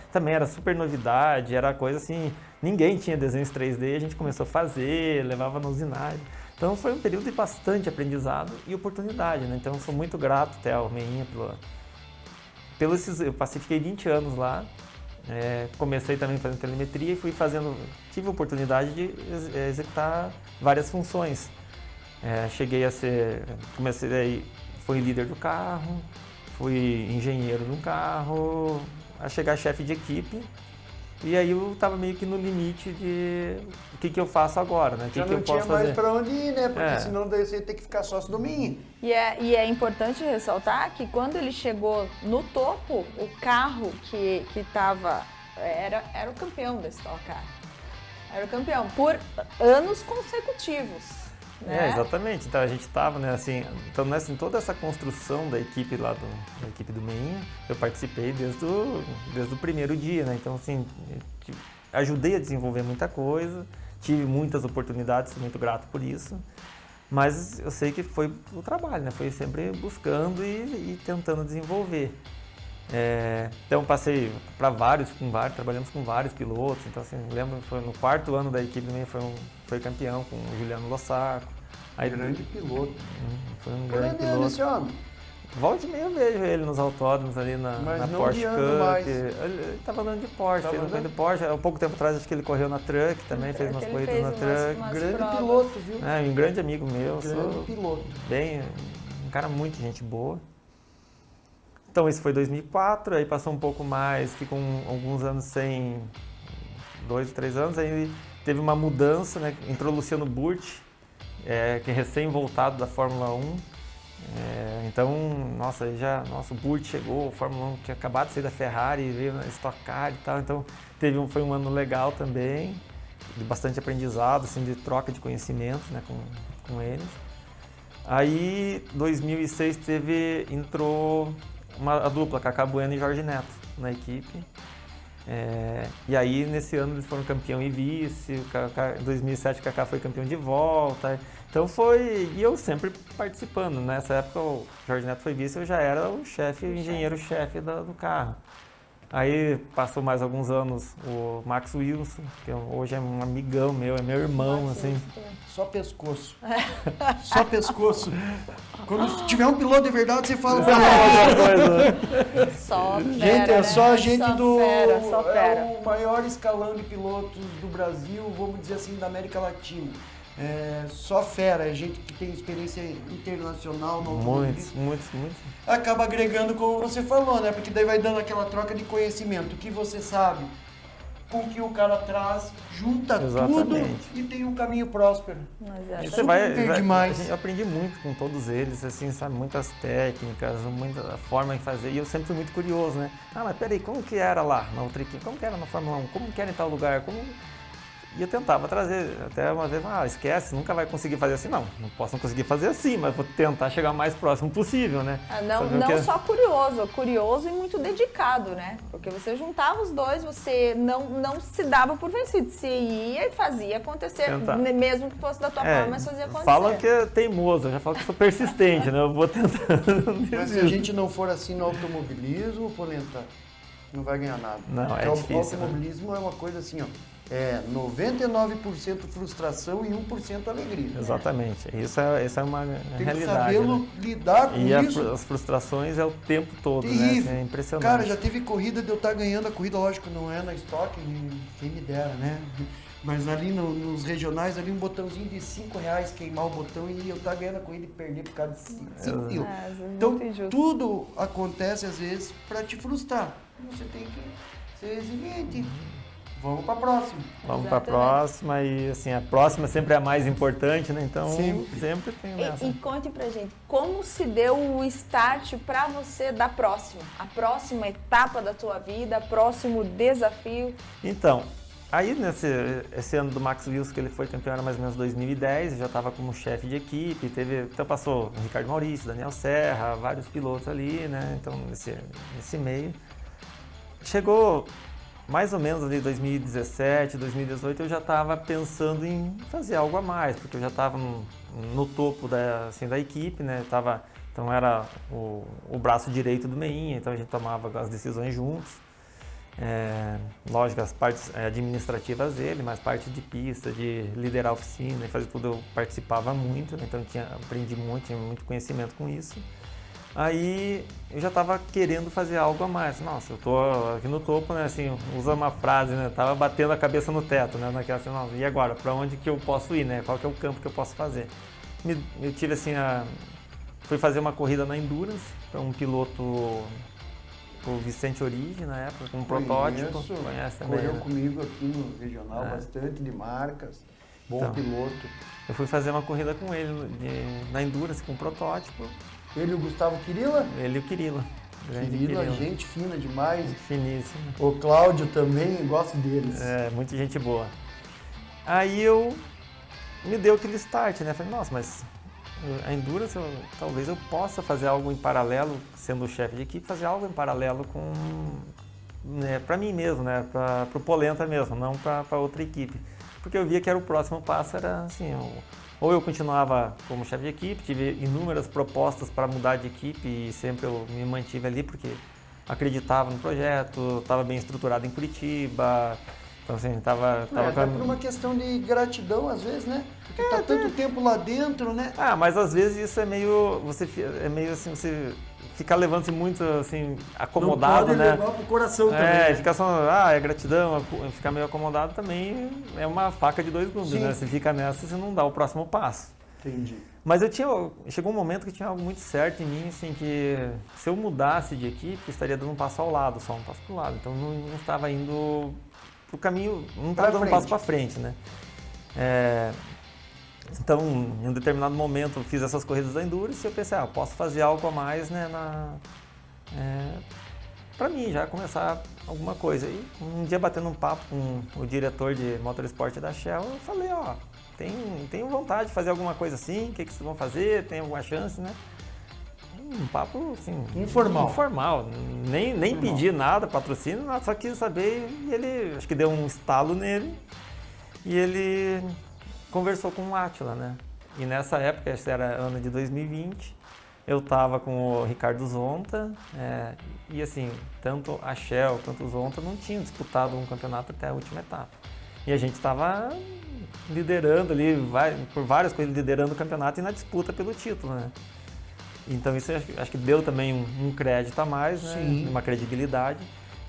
também era super novidade, era coisa assim, ninguém tinha desenhos 3D, a gente começou a fazer, levava na usinagem. Então foi um período de bastante aprendizado e oportunidade, né? Então eu sou muito grato até ao Meinha eu fiquei 20 anos lá, comecei também fazendo telemetria e tive a oportunidade de executar várias funções. Fui líder do carro, fui engenheiro de um carro, a chegar chefe de equipe, e aí eu estava meio que no limite de o que eu faço agora, né? O que eu posso fazer. Já não tinha mais para onde ir, né? Porque senão daí você ia ter que ficar sócio do Meinha. E é importante ressaltar que quando ele chegou no topo, o carro que estava era o campeão da Stock Car. Era o campeão por anos consecutivos. Né? Exatamente. Então a gente estava, né, assim, toda essa construção da equipe lá da equipe do Meinha, eu participei desde o primeiro dia, né? Então assim, ajudei a desenvolver muita coisa, tive muitas oportunidades, sou muito grato por isso. Mas eu sei que foi o trabalho, né? Foi sempre buscando e tentando desenvolver. Então passei para trabalhamos com vários pilotos. Então assim, lembro que foi no 4º ano da equipe também foi campeão com o Juliano Lossaco. Grande piloto. Foi um grande piloto. Esse homem? Volta e meia eu vejo ele nos autódromos ali na Porsche Cup. Ele estava andando de Porsche, fez uma corrida de Porsche. Há pouco tempo atrás acho que ele correu na Truck também, fez umas corridas na Truck. Grande piloto, viu? Um grande amigo meu. Grande piloto. Um cara muito gente boa. Então esse foi 2004, aí passou um pouco mais, ficou alguns anos 2 ou 3 anos, aí teve uma mudança, né? Entrou o Luciano Burti, que é recém-voltado da Fórmula 1. Então, o Burti chegou, a Fórmula 1 tinha acabado de sair da Ferrari, veio na Stock Car e tal, então foi um ano legal também, de bastante aprendizado, assim, de troca de conhecimento, né, com eles. Aí, 2006 entrou a dupla, Cacá Bueno e Jorge Neto, na equipe. E aí, nesse ano, eles foram campeão e vice. Em 2007, o Cacá foi campeão de volta. Então e eu sempre participando. Nessa época, o Jorge Neto foi vice, eu já era o engenheiro-chefe do carro. Aí passou mais alguns anos o Max Wilson, que hoje é um amigão meu, é meu irmão, assim. Só pescoço. Só pescoço. Quando tiver um piloto de verdade, você fala pra ele. Só fera, gente, é só a gente só fera. É o maior escalão de pilotos do Brasil, vamos dizer assim, da América Latina. Só fera, é gente que tem experiência internacional no automobilismo. Muitos. Acaba agregando, como você falou, né? Porque daí vai dando aquela troca de conhecimento. O que você sabe, com o que o cara traz, junta tudo e tem um caminho próspero. Você vai demais. Eu aprendi muito com todos eles, assim, sabe? Muitas técnicas, muita forma de fazer. E eu sempre fui muito curioso, né? Mas peraí, como que era lá na outra equipe? Como que era na Fórmula 1? Como que era em tal lugar? E eu tentava trazer, até uma vez, esquece, nunca vai conseguir fazer assim. Não posso conseguir fazer assim, mas vou tentar chegar o mais próximo possível, né? Não só curioso e muito dedicado, né? Porque você juntava os dois, você não se dava por vencido, você ia e fazia acontecer, mesmo que fosse da tua forma, mas fazia acontecer. Falam que é teimoso, eu já falo que sou persistente, né? Eu vou tentando. Mas se a gente não for assim no automobilismo, Polenta, não vai ganhar nada. Não, é difícil. O automobilismo é uma coisa assim, 99% frustração e 1% alegria. Exatamente. Isso é uma tem realidade. Tem que saber lidar com isso. E as frustrações é o tempo todo, terrível. Né? É impressionante. Cara, já teve corrida de eu estar ganhando a corrida, lógico, não é na estoque, quem me dera, né? Mas ali nos regionais, ali um botãozinho de R$5, queimar o botão e eu estar ganhando a corrida e perder por causa de 5 mil. Então, tudo acontece às vezes para te frustrar. Você tem que ser resiliente. Vamos para a próxima. Vamos para a próxima e assim, a próxima sempre é a mais importante, né? Então sempre tem essa. E conte pra gente, como se deu o start para você da próxima? A próxima etapa da tua vida, próximo desafio? Então, aí esse ano do Max Wilson, que ele foi campeão, era mais ou menos 2010, eu já estava como chefe de equipe, então passou o Ricardo Maurício, Daniel Serra, vários pilotos ali, né? Então nesse meio. Chegou mais ou menos ali 2017, 2018, eu já estava pensando em fazer algo a mais, porque eu já estava no topo da equipe, né? Então era o braço direito do Meinha, então a gente tomava as decisões juntos. Lógico, as partes administrativas dele, mas parte de pista, de liderar a oficina e fazer tudo, eu participava muito, né? Então aprendi muito, tinha muito conhecimento com isso. Aí eu já estava querendo fazer algo a mais. Nossa, eu tô aqui no topo, né? Assim, usa uma frase, né? Tava batendo a cabeça no teto, né? Naquela assim, nossa, e agora? Para onde que eu posso ir, né? Qual que é o campo que eu posso fazer? Eu tive assim, fui fazer uma corrida na Endurance para um piloto, o Vicente Origi, na época, com um protótipo. Conhece também? Correu comigo aqui no regional, bastante de marcas, bom piloto. Eu fui fazer uma corrida com ele na Endurance, com um protótipo. Ele e o Gustavo Quirila? Ele e o Quirila. Quirila, gente fina demais. Finíssimo. O Cláudio também, gosto deles. Muita gente boa. Aí me deu aquele start, né? Falei, nossa, mas a Endurance, talvez eu possa fazer algo em paralelo, sendo o chefe de equipe, fazer algo em paralelo com, né, para mim mesmo, né? Para o Polenta mesmo, não para outra equipe. Porque eu via que era o próximo passo, era assim, ou eu continuava como chefe de equipe, tive inúmeras propostas para mudar de equipe e sempre eu me mantive ali porque acreditava no projeto, estava bem estruturado em Curitiba, então assim, estava até por uma questão de gratidão às vezes, né? Porque tá tanto tempo lá dentro, né? Mas às vezes isso é meio assim, você ficar levando-se muito assim, acomodado, não pode né? levar pro coração também. Né? Ficar só, é gratidão, ficar meio acomodado também é uma faca de dois gumes, né? Você fica nessa e você não dá o próximo passo. Entendi. Mas chegou um momento que tinha algo muito certo em mim, assim, que se eu mudasse de equipe, eu estaria dando um passo ao lado, só um passo pro lado. Então não estava indo pro caminho, não estava dando um passo para frente, né? Então, em um determinado momento, eu fiz essas corridas da Endurance e eu pensei, posso fazer algo a mais, né, para mim, já começar alguma coisa. E um dia, batendo um papo com o diretor de motorsport da Shell, eu falei, tenho vontade de fazer alguma coisa assim, o que vocês vão fazer, tem alguma chance, né? um papo assim, informal. Nem pedi nada, patrocínio, nada, só quis saber e ele, acho que deu um estalo nele e ele conversou com o Átila, né? E nessa época, esse era ano de 2020, eu estava com o Ricardo Zonta e assim, tanto a Shell quanto o Zonta não tinham disputado um campeonato até a última etapa. E a gente estava liderando ali, por várias coisas, liderando o campeonato e na disputa pelo título, né? Então isso acho que deu também um crédito a mais, né? Uma credibilidade.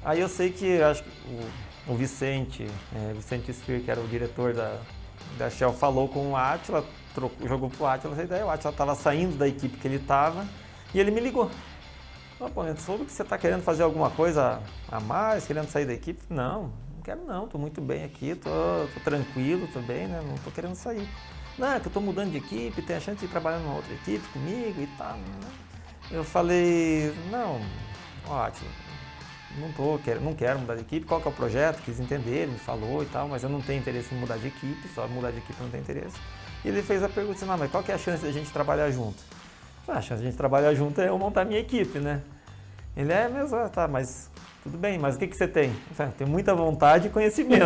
Aí eu sei que acho que o Vicente Sphere, que era o diretor da Shell, falou com o Átila, jogou pro Átila essa ideia, o Átila estava saindo da equipe que ele estava e ele me ligou. Pô, soube que você está querendo fazer alguma coisa a mais, querendo sair da equipe? Não quero não, estou muito bem aqui, tô tranquilo, tô bem, né? Não estou querendo sair. Não, é que eu estou mudando de equipe, tem a chance de ir trabalhar numa outra equipe comigo e tal. Né? Eu falei, não, Átila, não quero mudar de equipe, qual que é o projeto? Quis entender, ele me falou e tal, mas eu não tenho interesse em mudar de equipe, só mudar de equipe não tem interesse. E ele fez a pergunta assim, não, mas qual que é a chance de a gente trabalhar junto? A chance de a gente trabalhar junto é eu montar minha equipe, né? Ele mesmo, tá, mas tudo bem, mas o que você tem? Eu tenho muita vontade e conhecimento.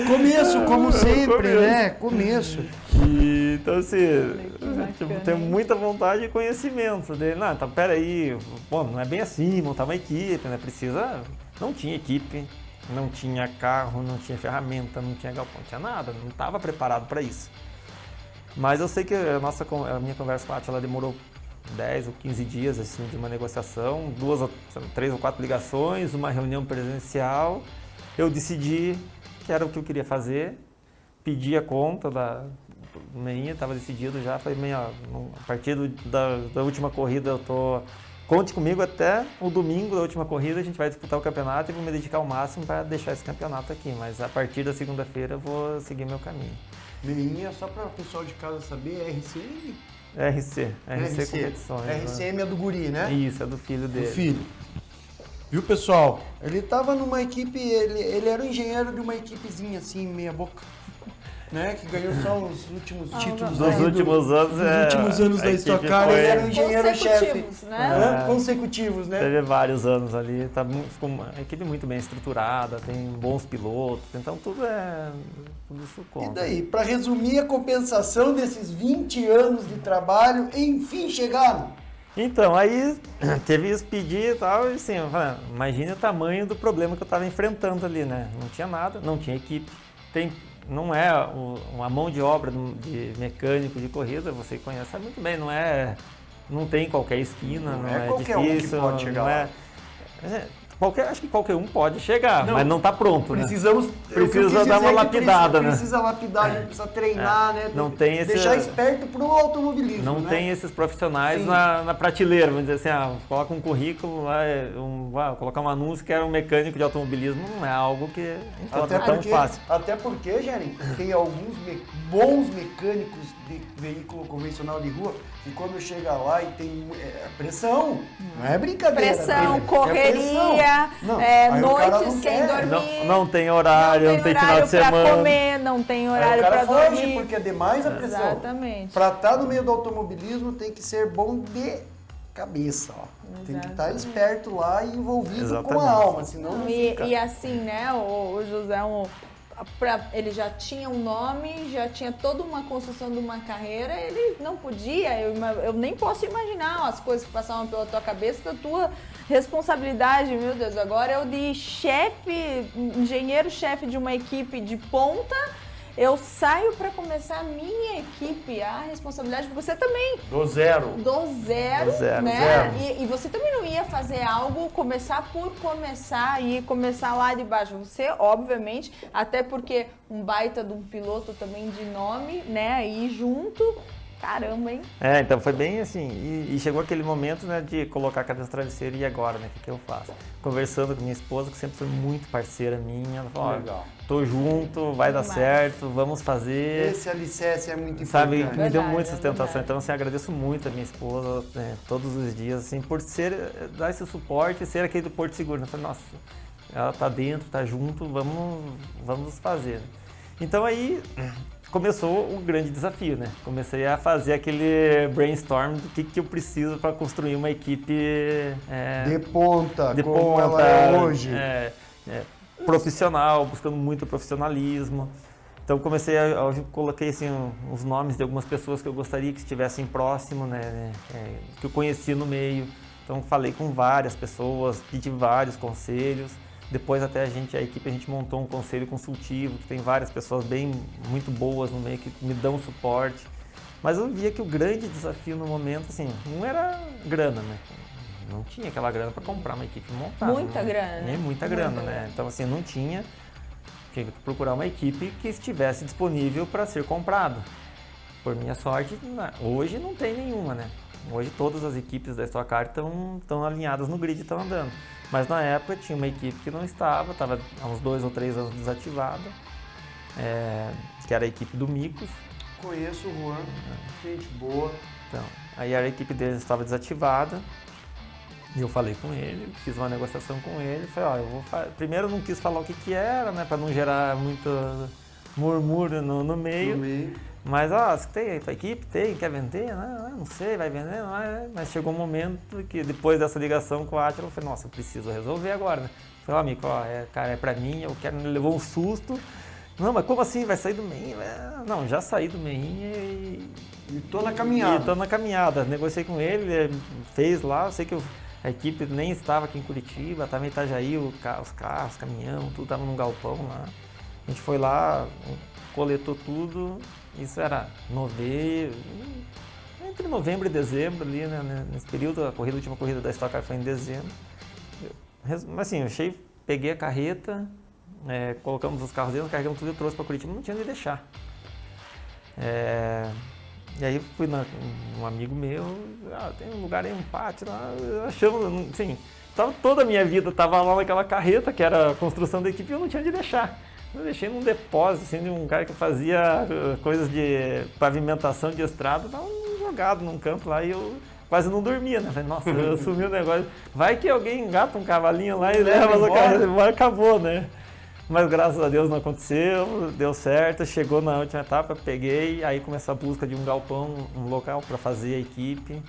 Começo, como sempre, né? Começo. E, então, assim, tenho muita vontade e conhecimento dele. Não, então, peraí, pô, não é bem assim, montar uma equipe, né? Não tinha equipe, não tinha carro, não tinha ferramenta, não tinha galpão, não tinha nada, não estava preparado para isso. Mas eu sei que a minha conversa com a Átila demorou 10 ou 15 dias assim, de uma negociação, 3 ou 4 ligações, uma reunião presencial. Eu decidi que era o que eu queria fazer, pedi a conta da meinha, estava decidido já, falei, a partir da última corrida conte comigo até o domingo da última corrida, a gente vai disputar o campeonato e vou me dedicar ao máximo para deixar esse campeonato aqui, mas a partir da segunda-feira eu vou seguir meu caminho. Meinha, só para o pessoal de casa saber, é RCM? RC Competições. RCM é do guri, né? Isso, é do filho dele. Do filho. Viu, pessoal? Ele estava numa equipe, ele era o engenheiro de uma equipezinha assim, meia boca. Né? Que ganhou só os últimos títulos dos últimos anos da Stock Car. Ele era o engenheiro-chefe. Né? Consecutivos, né? Teve vários anos ali, ficou uma equipe muito bem estruturada, tem bons pilotos, então tudo isso conta. E daí, para resumir, a compensação desses 20 anos de trabalho, enfim, chegaram. Então, aí teve isso, pedir e tal, e assim, imagine o tamanho do problema que eu estava enfrentando ali, né? Não tinha nada, não tinha equipe, não é uma mão de obra de mecânico de corrida, você conhece, sabe muito bem, não tem qualquer esquina, não é qualquer difícil, um que pode chegar lá. Acho que qualquer um pode chegar, mas não está pronto, precisa dar uma lapidada, né? Precisa lapidar, precisa treinar, né? Não tem deixar esperto para o automobilismo, não tem esses profissionais na prateleira, vamos dizer assim, coloca um currículo lá, colocar um anúncio que era um mecânico de automobilismo, não é algo que encontra tão fácil. Até porque, Jeren, tem alguns bons mecânicos de veículo convencional de rua e quando chega lá e tem pressão, não é brincadeira. Pressão, correria. Noites sem dormir. Não tem horário, não tem final de semana. Pra comer, não tem horário para dormir. Porque é demais a pressão. Exatamente. Para estar no meio do automobilismo tem que ser bom de cabeça, ó. Tem que estar esperto lá e envolvido com a alma, senão não fica. E assim, né, o José ele já tinha um nome, já tinha toda uma construção de uma carreira, ele não podia, eu nem posso imaginar as coisas que passavam pela tua cabeça, da tua responsabilidade, meu Deus, agora eu de engenheiro-chefe de uma equipe de ponta, eu saio para começar a minha equipe, a responsabilidade, porque você também... Do zero, né? E você também não ia fazer algo, começar por começar e começar lá de baixo. Você, obviamente, até porque um baita de um piloto também de nome, né? Aí junto... Caramba, hein? Então foi bem assim, e chegou aquele momento, né, de colocar a cabeça no travesseiro e agora, né, o que eu faço? Conversando com minha esposa, que sempre foi muito parceira minha, ela falou, tô junto, vai dar certo, vamos fazer. Esse alicerce é muito importante. Sabe, me deu muita sustentação, então assim, agradeço muito a minha esposa, todos os dias, assim, por dar esse suporte e ser aquele do Porto Seguro. Eu falei, nossa, ela tá dentro, tá junto, vamos fazer. Então aí começou o grande desafio, né? Comecei a fazer aquele brainstorm do que eu preciso para construir uma equipe de ponta, como ela é hoje. Profissional, buscando muito profissionalismo. Então coloquei assim os nomes de algumas pessoas que eu gostaria que estivessem próximo, né? Que eu conheci no meio. Então falei com várias pessoas, pedi vários conselhos. Depois até a equipe montou um conselho consultivo, que tem várias pessoas muito boas no meio que me dão suporte. Mas eu via que o grande desafio no momento, assim, não era grana, né? Não tinha aquela grana para comprar uma equipe montada. Muita grana, né? Muita grana, né? Então assim, não tinha que procurar uma equipe que estivesse disponível para ser comprada. Por minha sorte, hoje não tem nenhuma, né? Hoje todas as equipes da Stock Car estão alinhadas no grid e estão andando. Mas na época tinha uma equipe que não estava há uns 2 ou 3 anos desativada, que era a equipe do Micos. Conheço o Juan, gente boa. Então, aí a equipe deles estava desativada e eu falei com ele, fiz uma negociação com ele, falei, primeiro eu não quis falar o que era, né, para não gerar muito murmúrio no meio. Mas, você tem a equipe? Tem, quer vender? Não sei, vai vender? Mas chegou um momento que depois dessa ligação com o Átila, eu falei, nossa, eu preciso resolver agora, né? Eu falei, amigo, cara, é pra mim, eu quero, ele levou um susto. Não, mas como assim? Vai sair do MEI? Não, já saí do MEI e tô na caminhada. Tô na caminhada. Negociei com ele, fez lá, eu sei que a equipe nem estava aqui em Curitiba, estava em Itajaí, os carros, caminhão, tudo estava num galpão lá. A gente foi lá, coletou tudo. Isso era entre novembro e dezembro ali, né, nesse período, a última corrida da Stock Car foi em dezembro. Mas assim, peguei a carreta, colocamos os carros dentro, carregamos tudo e trouxe para Curitiba, não tinha onde deixar. E aí fui um amigo meu, tem um lugar aí, um pátio lá, achamos, assim, toda a minha vida estava lá naquela carreta, que era a construção da equipe, e eu não tinha onde deixar. Eu deixei num depósito, assim, de um cara que fazia coisas de pavimentação de estrada, estava jogado num campo lá e eu quase não dormia, né? Falei, nossa, eu assumi o negócio. Vai que alguém engata um cavalinho lá e leva a carreira embora, acabou, né? Mas graças a Deus não aconteceu, deu certo, chegou na última etapa, peguei, aí começou a busca de um galpão, um local para fazer a equipe.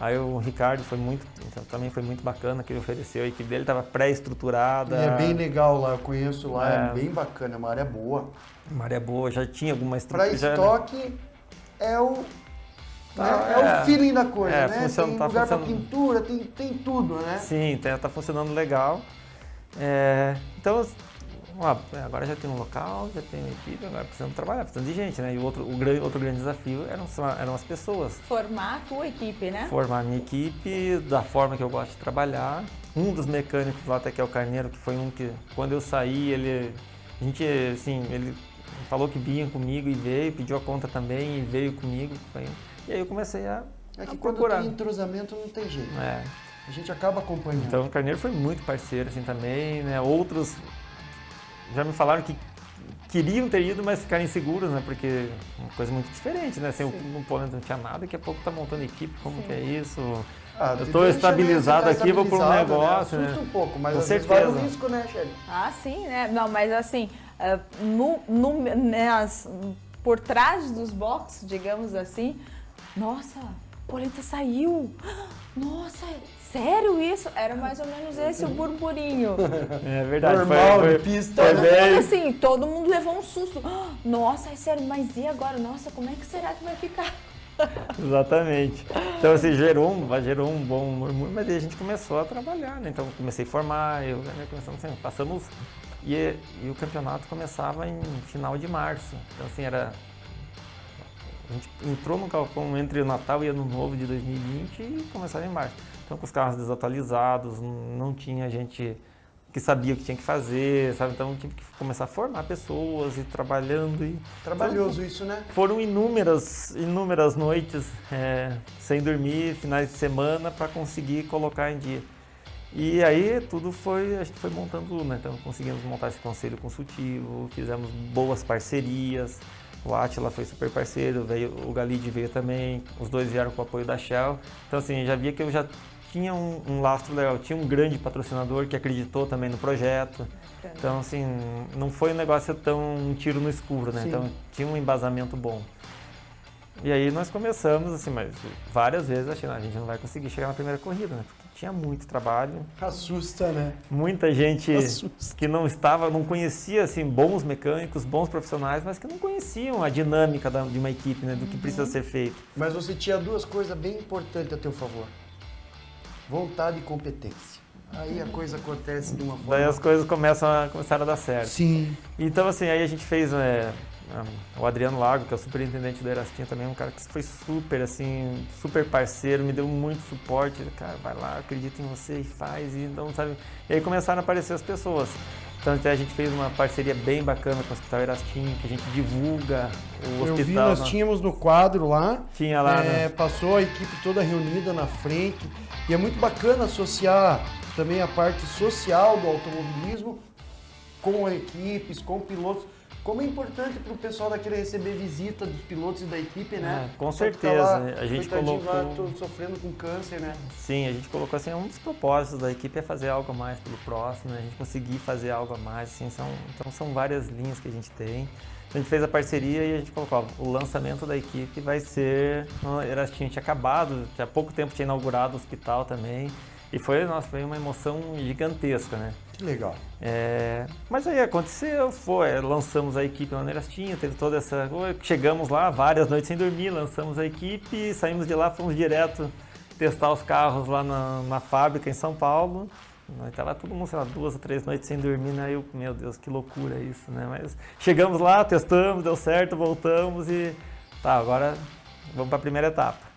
Aí o Ricardo também foi muito bacana, que ele ofereceu, a equipe dele estava pré-estruturada. E é bem legal lá, eu conheço lá, é bem bacana, é uma área boa. Uma área boa, já tinha alguma estrutura. Para estoque é o feeling da coisa, né? Tem lugar para pintura, tem tudo, né? Sim, tá funcionando legal. Então, agora já tem um local, já tem uma equipe, agora precisamos trabalhar, precisamos de gente, né? E o outro grande desafio eram as pessoas. Formar a tua equipe, né? Formar a minha equipe da forma que eu gosto de trabalhar. Um dos mecânicos lá, até que é o Carneiro, que foi um que, quando eu saí, ele falou que vinha comigo e veio, pediu a conta também e veio comigo. E aí eu comecei a procurar. Quando tem entrosamento não tem jeito. A gente acaba acompanhando. Então o Carneiro foi muito parceiro assim também, né? Outros já me falaram que queriam ter ido, mas ficaram inseguros, né? Porque é uma coisa muito diferente, né? Assim, o Polônia não tinha nada, daqui a pouco tá montando equipe, como que é isso? Eu estou estabilizado aqui, vou por um negócio, né? Assusta um pouco, mas com às vezes certeza. vai no risco, né, Shelly? Sim, né? Não, mas assim, por trás dos boxes, digamos assim, nossa, Polenta saiu! Nossa, sério isso? Era mais ou menos esse o burburinho. É verdade. Normal, pista. Assim, todo mundo levou um susto. Nossa, é sério, mas e agora? Nossa, como é que será que vai ficar? Exatamente. Então, assim, gerou um bom murmúrio, mas aí a gente começou a trabalhar, né? Então, comecei a formar, começamos assim, passamos... E o campeonato começava em final de março. Então, assim, a gente entrou no galpão entre o Natal e Ano Novo de 2020 e começava em março. Então, com os carros desatualizados, não tinha gente que sabia o que tinha que fazer, sabe? Então, tive que começar a formar pessoas e trabalhando. Trabalhoso isso, né? Foram inúmeras noites sem dormir, finais de semana, para conseguir colocar em dia. E aí a gente foi montando, né? Então, conseguimos montar esse conselho consultivo, fizemos boas parcerias. O Átila foi super parceiro, o Galide veio também, os dois vieram com o apoio da Shell. Então, assim, já via que eu já tinha um lastro legal, tinha um grande patrocinador que acreditou também no projeto. bacana. Então, assim, não foi um negócio tão um tiro no escuro, né? Sim. Então, tinha um embasamento bom. E aí nós começamos, assim, mas várias vezes achando, a gente não vai conseguir chegar na primeira corrida, né? Porque tinha muito trabalho. Assusta, né? Muita gente Assusta. que não conhecia, assim, bons mecânicos, bons profissionais, mas que não conheciam a dinâmica de uma equipe, né? Do que precisa ser feito. Mas você tinha duas coisas bem importantes a teu favor. Vontade e competência. Aí a coisa acontece de uma forma... Daí as coisas começaram a dar certo. Sim. Então, assim, aí a gente fez o Adriano Lago, que é o superintendente da Erastinha também, um cara que foi super, assim, super parceiro, me deu muito suporte. Cara, vai lá, acredita em você e faz. E, então, sabe? E aí começaram a aparecer as pessoas. Então, até a gente fez uma parceria bem bacana com o Hospital Erastinha, que a gente divulga o hospital. Eu vi, nós tínhamos no quadro lá. Tinha lá, né? Passou a equipe toda reunida na frente. E é muito bacana associar também a parte social do automobilismo com equipes, com pilotos. Como é importante para o pessoal daquele receber visita dos pilotos e da equipe, né? Com Só que tá certeza. lá, A gente coitadinho colocou... lá, todo sofrendo com câncer, né? Sim, a gente colocou assim, um dos propósitos da equipe é fazer algo a mais pelo próximo, né? A gente conseguir fazer algo a mais, assim, então são várias linhas que a gente tem. A gente fez a parceria e a gente colocou, ó, o lançamento da equipe vai ser, tinha acabado, há pouco tempo tinha inaugurado o hospital também, e foi uma emoção gigantesca, né? Que legal. Mas aí aconteceu, lançamos a equipe lá na Erastinha, teve toda essa... Chegamos lá, várias noites sem dormir, lançamos a equipe, saímos de lá, fomos direto testar os carros lá na fábrica em São Paulo. Estava todo mundo, sei lá, 2 ou 3 noites sem dormir, né? Meu Deus, que loucura isso, né? Mas chegamos lá, testamos, deu certo, voltamos e... Tá, agora vamos para a primeira etapa.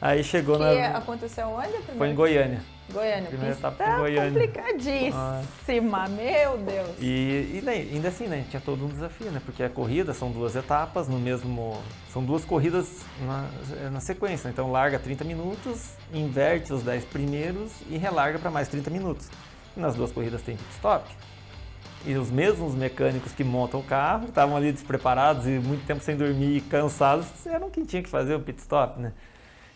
Aí chegou Aconteceu onde? Foi em Goiânia. Goiânia. Primeira etapa Tá em Goiânia. complicadíssima, meu Deus. E ainda assim, né, tinha todo um desafio, né, porque a corrida são 2 etapas são 2 corridas na sequência, né? Então larga 30 minutos, inverte os 10 primeiros e relarga para mais 30 minutos. E nas 2 corridas tem pit stop. E os mesmos mecânicos que montam o carro, estavam ali despreparados e muito tempo sem dormir e cansados, eram quem tinha que fazer o pit stop, né?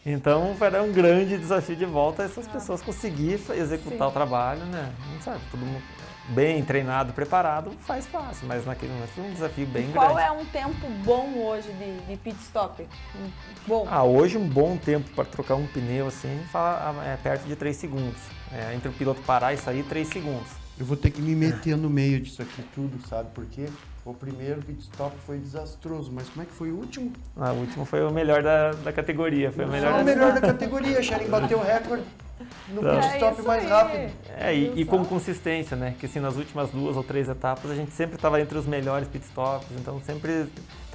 Então, era um grande desafio de volta essas pessoas conseguirem executar o trabalho, né? Não sabe, todo mundo bem treinado, preparado, faz fácil, mas naquele momento foi um desafio bem grande. Qual é um tempo bom hoje de pit stop? Bom. Hoje um bom tempo para trocar um pneu assim, é perto de 3 segundos. Entre o piloto parar e sair, 3 segundos. Eu vou ter que me meter no meio disso aqui tudo, sabe por quê? O primeiro pit stop foi desastroso, mas como é que foi o último? O último foi o melhor da categoria. Foi o melhor da categoria. Sharon bateu o recorde no pit stop mais rápido. E com consistência, né? Que assim, nas últimas 2 ou 3 etapas a gente sempre estava entre os melhores pit stops, então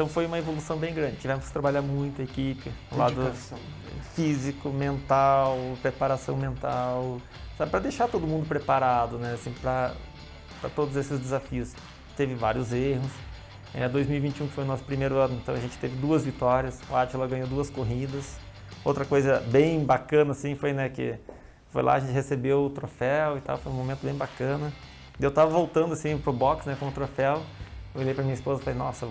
foi uma evolução bem grande. Tivemos que trabalhar muito a equipe, o lado físico, mental, preparação mental, sabe, para deixar todo mundo preparado, né? Assim, para todos esses desafios. Teve vários erros. 2021 foi o nosso primeiro ano, então a gente teve 2 vitórias. O Átila ganhou 2 corridas. Outra coisa bem bacana assim foi, né, que foi lá, a gente recebeu o troféu e tal, foi um momento bem bacana. Eu tava voltando assim pro box, né, com o troféu. Eu olhei para minha esposa e falei: "Nossa,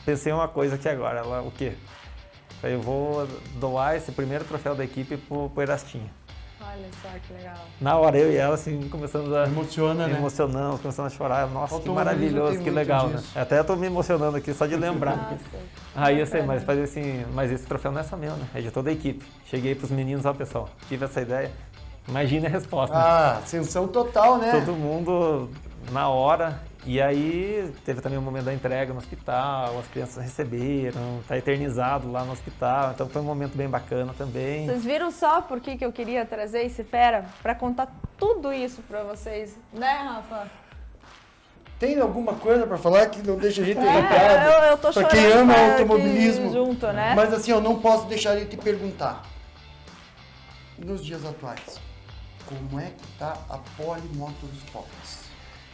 pensei em uma coisa aqui agora". Ela: "O quê?" Eu falei: "Eu vou doar esse primeiro troféu da equipe pro Erastinha". Olha só que legal. Na hora eu e ela assim começamos a emocionamos, começamos a chorar. Nossa, que maravilhoso, que legal, né? Até tô me emocionando aqui só de lembrar. Aí eu sei, mas esse troféu não é só meu, né? É de toda a equipe. Cheguei pros meninos, ó, pessoal, tive essa ideia. Imagine a resposta. Ascensão total, né? Todo mundo na hora. E aí teve também o momento da entrega no hospital, as crianças receberam, tá eternizado lá no hospital, então foi um momento bem bacana também. Vocês viram só por que eu queria trazer esse fera? Para contar tudo isso para vocês, né, Rafa? Tem alguma coisa para falar que não deixa a gente arrepiado? Eu tô chorando. Para quem ama automobilismo. Junto, né? Mas assim, eu não posso deixar de te perguntar. Nos dias atuais, como é que tá a Poli Motorsports?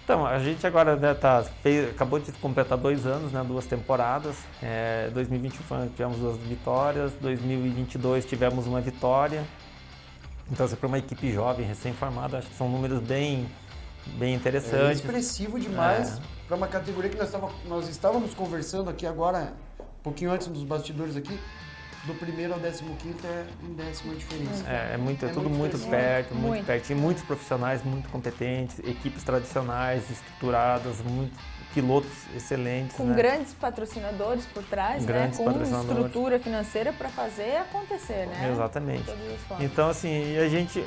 Então, a gente agora, né, acabou de completar 2 anos, né, 2 temporadas. 2021 tivemos 2 vitórias, 2022 tivemos uma vitória. Então, para uma equipe jovem, recém-formada, acho que são números bem interessantes. É expressivo demais para uma categoria que nós estávamos conversando aqui agora, um pouquinho antes dos bastidores aqui. do primeiro ao 15º é um décimo a diferença. É tudo muito perto, muito pertinho, muitos profissionais muito competentes, equipes tradicionais, estruturadas, pilotos excelentes. Com grandes patrocinadores por trás, grandes com estrutura financeira para fazer acontecer, né? Exatamente. Então, assim, a gente,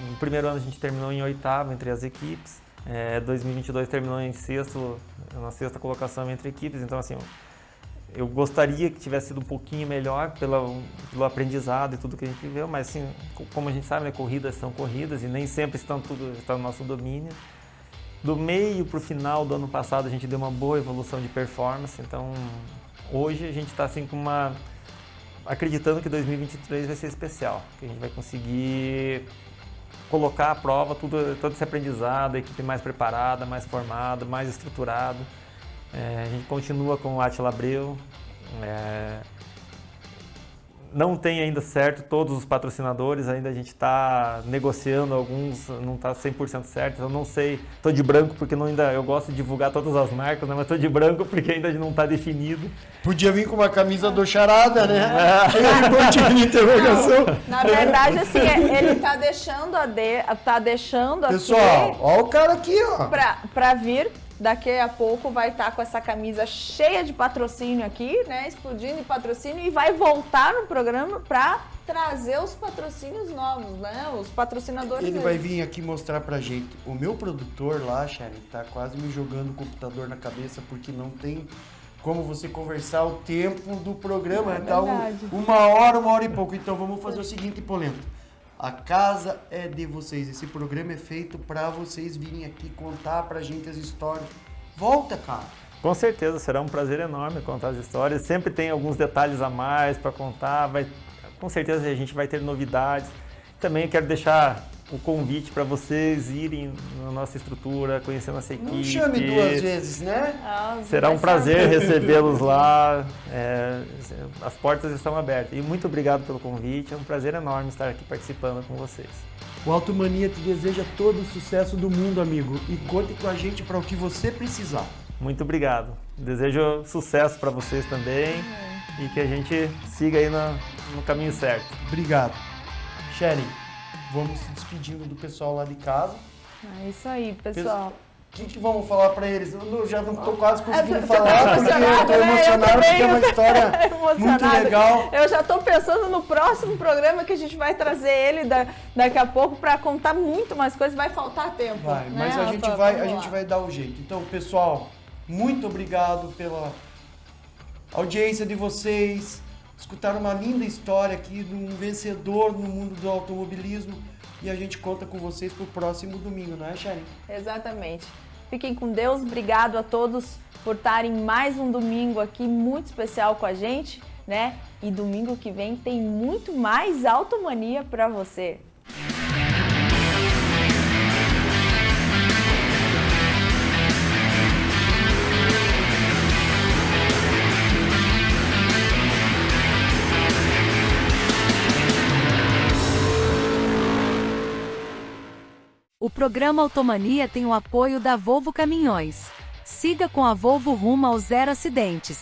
no primeiro ano a gente terminou em 8º entre as equipes, 2022 terminou na sexta colocação entre equipes, então assim, eu gostaria que tivesse sido um pouquinho melhor pelo aprendizado e tudo que a gente viveu, mas assim, como a gente sabe, né, corridas são corridas e nem sempre está no nosso domínio. Do meio para o final do ano passado a gente deu uma boa evolução de performance, então hoje a gente está assim acreditando que 2023 vai ser especial, que a gente vai conseguir colocar à prova todo esse aprendizado, a equipe mais preparada, mais formada, mais estruturada. A gente continua com o Átila Abreu. Não tem ainda certo todos os patrocinadores, ainda a gente está negociando alguns, não está 100% certo, eu não sei, estou de branco porque eu gosto de divulgar todas as marcas, né, mas estou de branco porque ainda não está definido. Podia vir com uma camisa do Charada, né? De interrogação. Na verdade, assim, ele está deixando Pessoal, ó o cara aqui, ó. Para vir. Daqui a pouco vai estar com essa camisa cheia de patrocínio aqui, né? Explodindo de patrocínio e vai voltar no programa para trazer os patrocínios novos, né? Os patrocinadores. Ele vai vir aqui mostrar pra gente. O meu produtor lá, Sharon, tá quase me jogando o computador na cabeça porque não tem como você conversar o tempo do programa. Tá uma hora e pouco. Então vamos fazer o seguinte, Polenta. A casa é de vocês, esse programa é feito para vocês virem aqui contar pra gente as histórias. Volta, cara! Com certeza, será um prazer enorme contar as histórias. Sempre tem alguns detalhes a mais para contar, com certeza a gente vai ter novidades. Também quero deixar o convite para vocês irem na nossa estrutura, conhecer nossa equipe. Não chame 2 vezes, né? Será um prazer recebê-los lá. As portas estão abertas. E muito obrigado pelo convite. É um prazer enorme estar aqui participando com vocês. O Automania te deseja todo o sucesso do mundo, amigo. E conte com a gente para o que você precisar. Muito obrigado. Desejo sucesso para vocês também e que a gente siga aí no caminho certo. Obrigado. Sharon, vamos se despedindo do pessoal lá de casa. É isso aí, pessoal. O que vamos falar para eles? Eu já não estou quase conseguindo falar, porque eu estou emocionado, porque é uma história muito legal. Eu já estou pensando no próximo programa que a gente vai trazer ele daqui a pouco para contar muito mais coisas. Vai faltar tempo. Mas a gente vai dar o jeito. Então, pessoal, muito obrigado pela audiência de vocês. Escutaram uma linda história aqui de um vencedor no mundo do automobilismo. E a gente conta com vocês pro próximo domingo, não é, Sharon? Exatamente. Fiquem com Deus. Obrigado a todos por estarem mais um domingo aqui muito especial com a gente, né? E domingo que vem tem muito mais Automania para você. O programa Automania tem o apoio da Volvo Caminhões. Siga com a Volvo rumo aos 0 acidentes.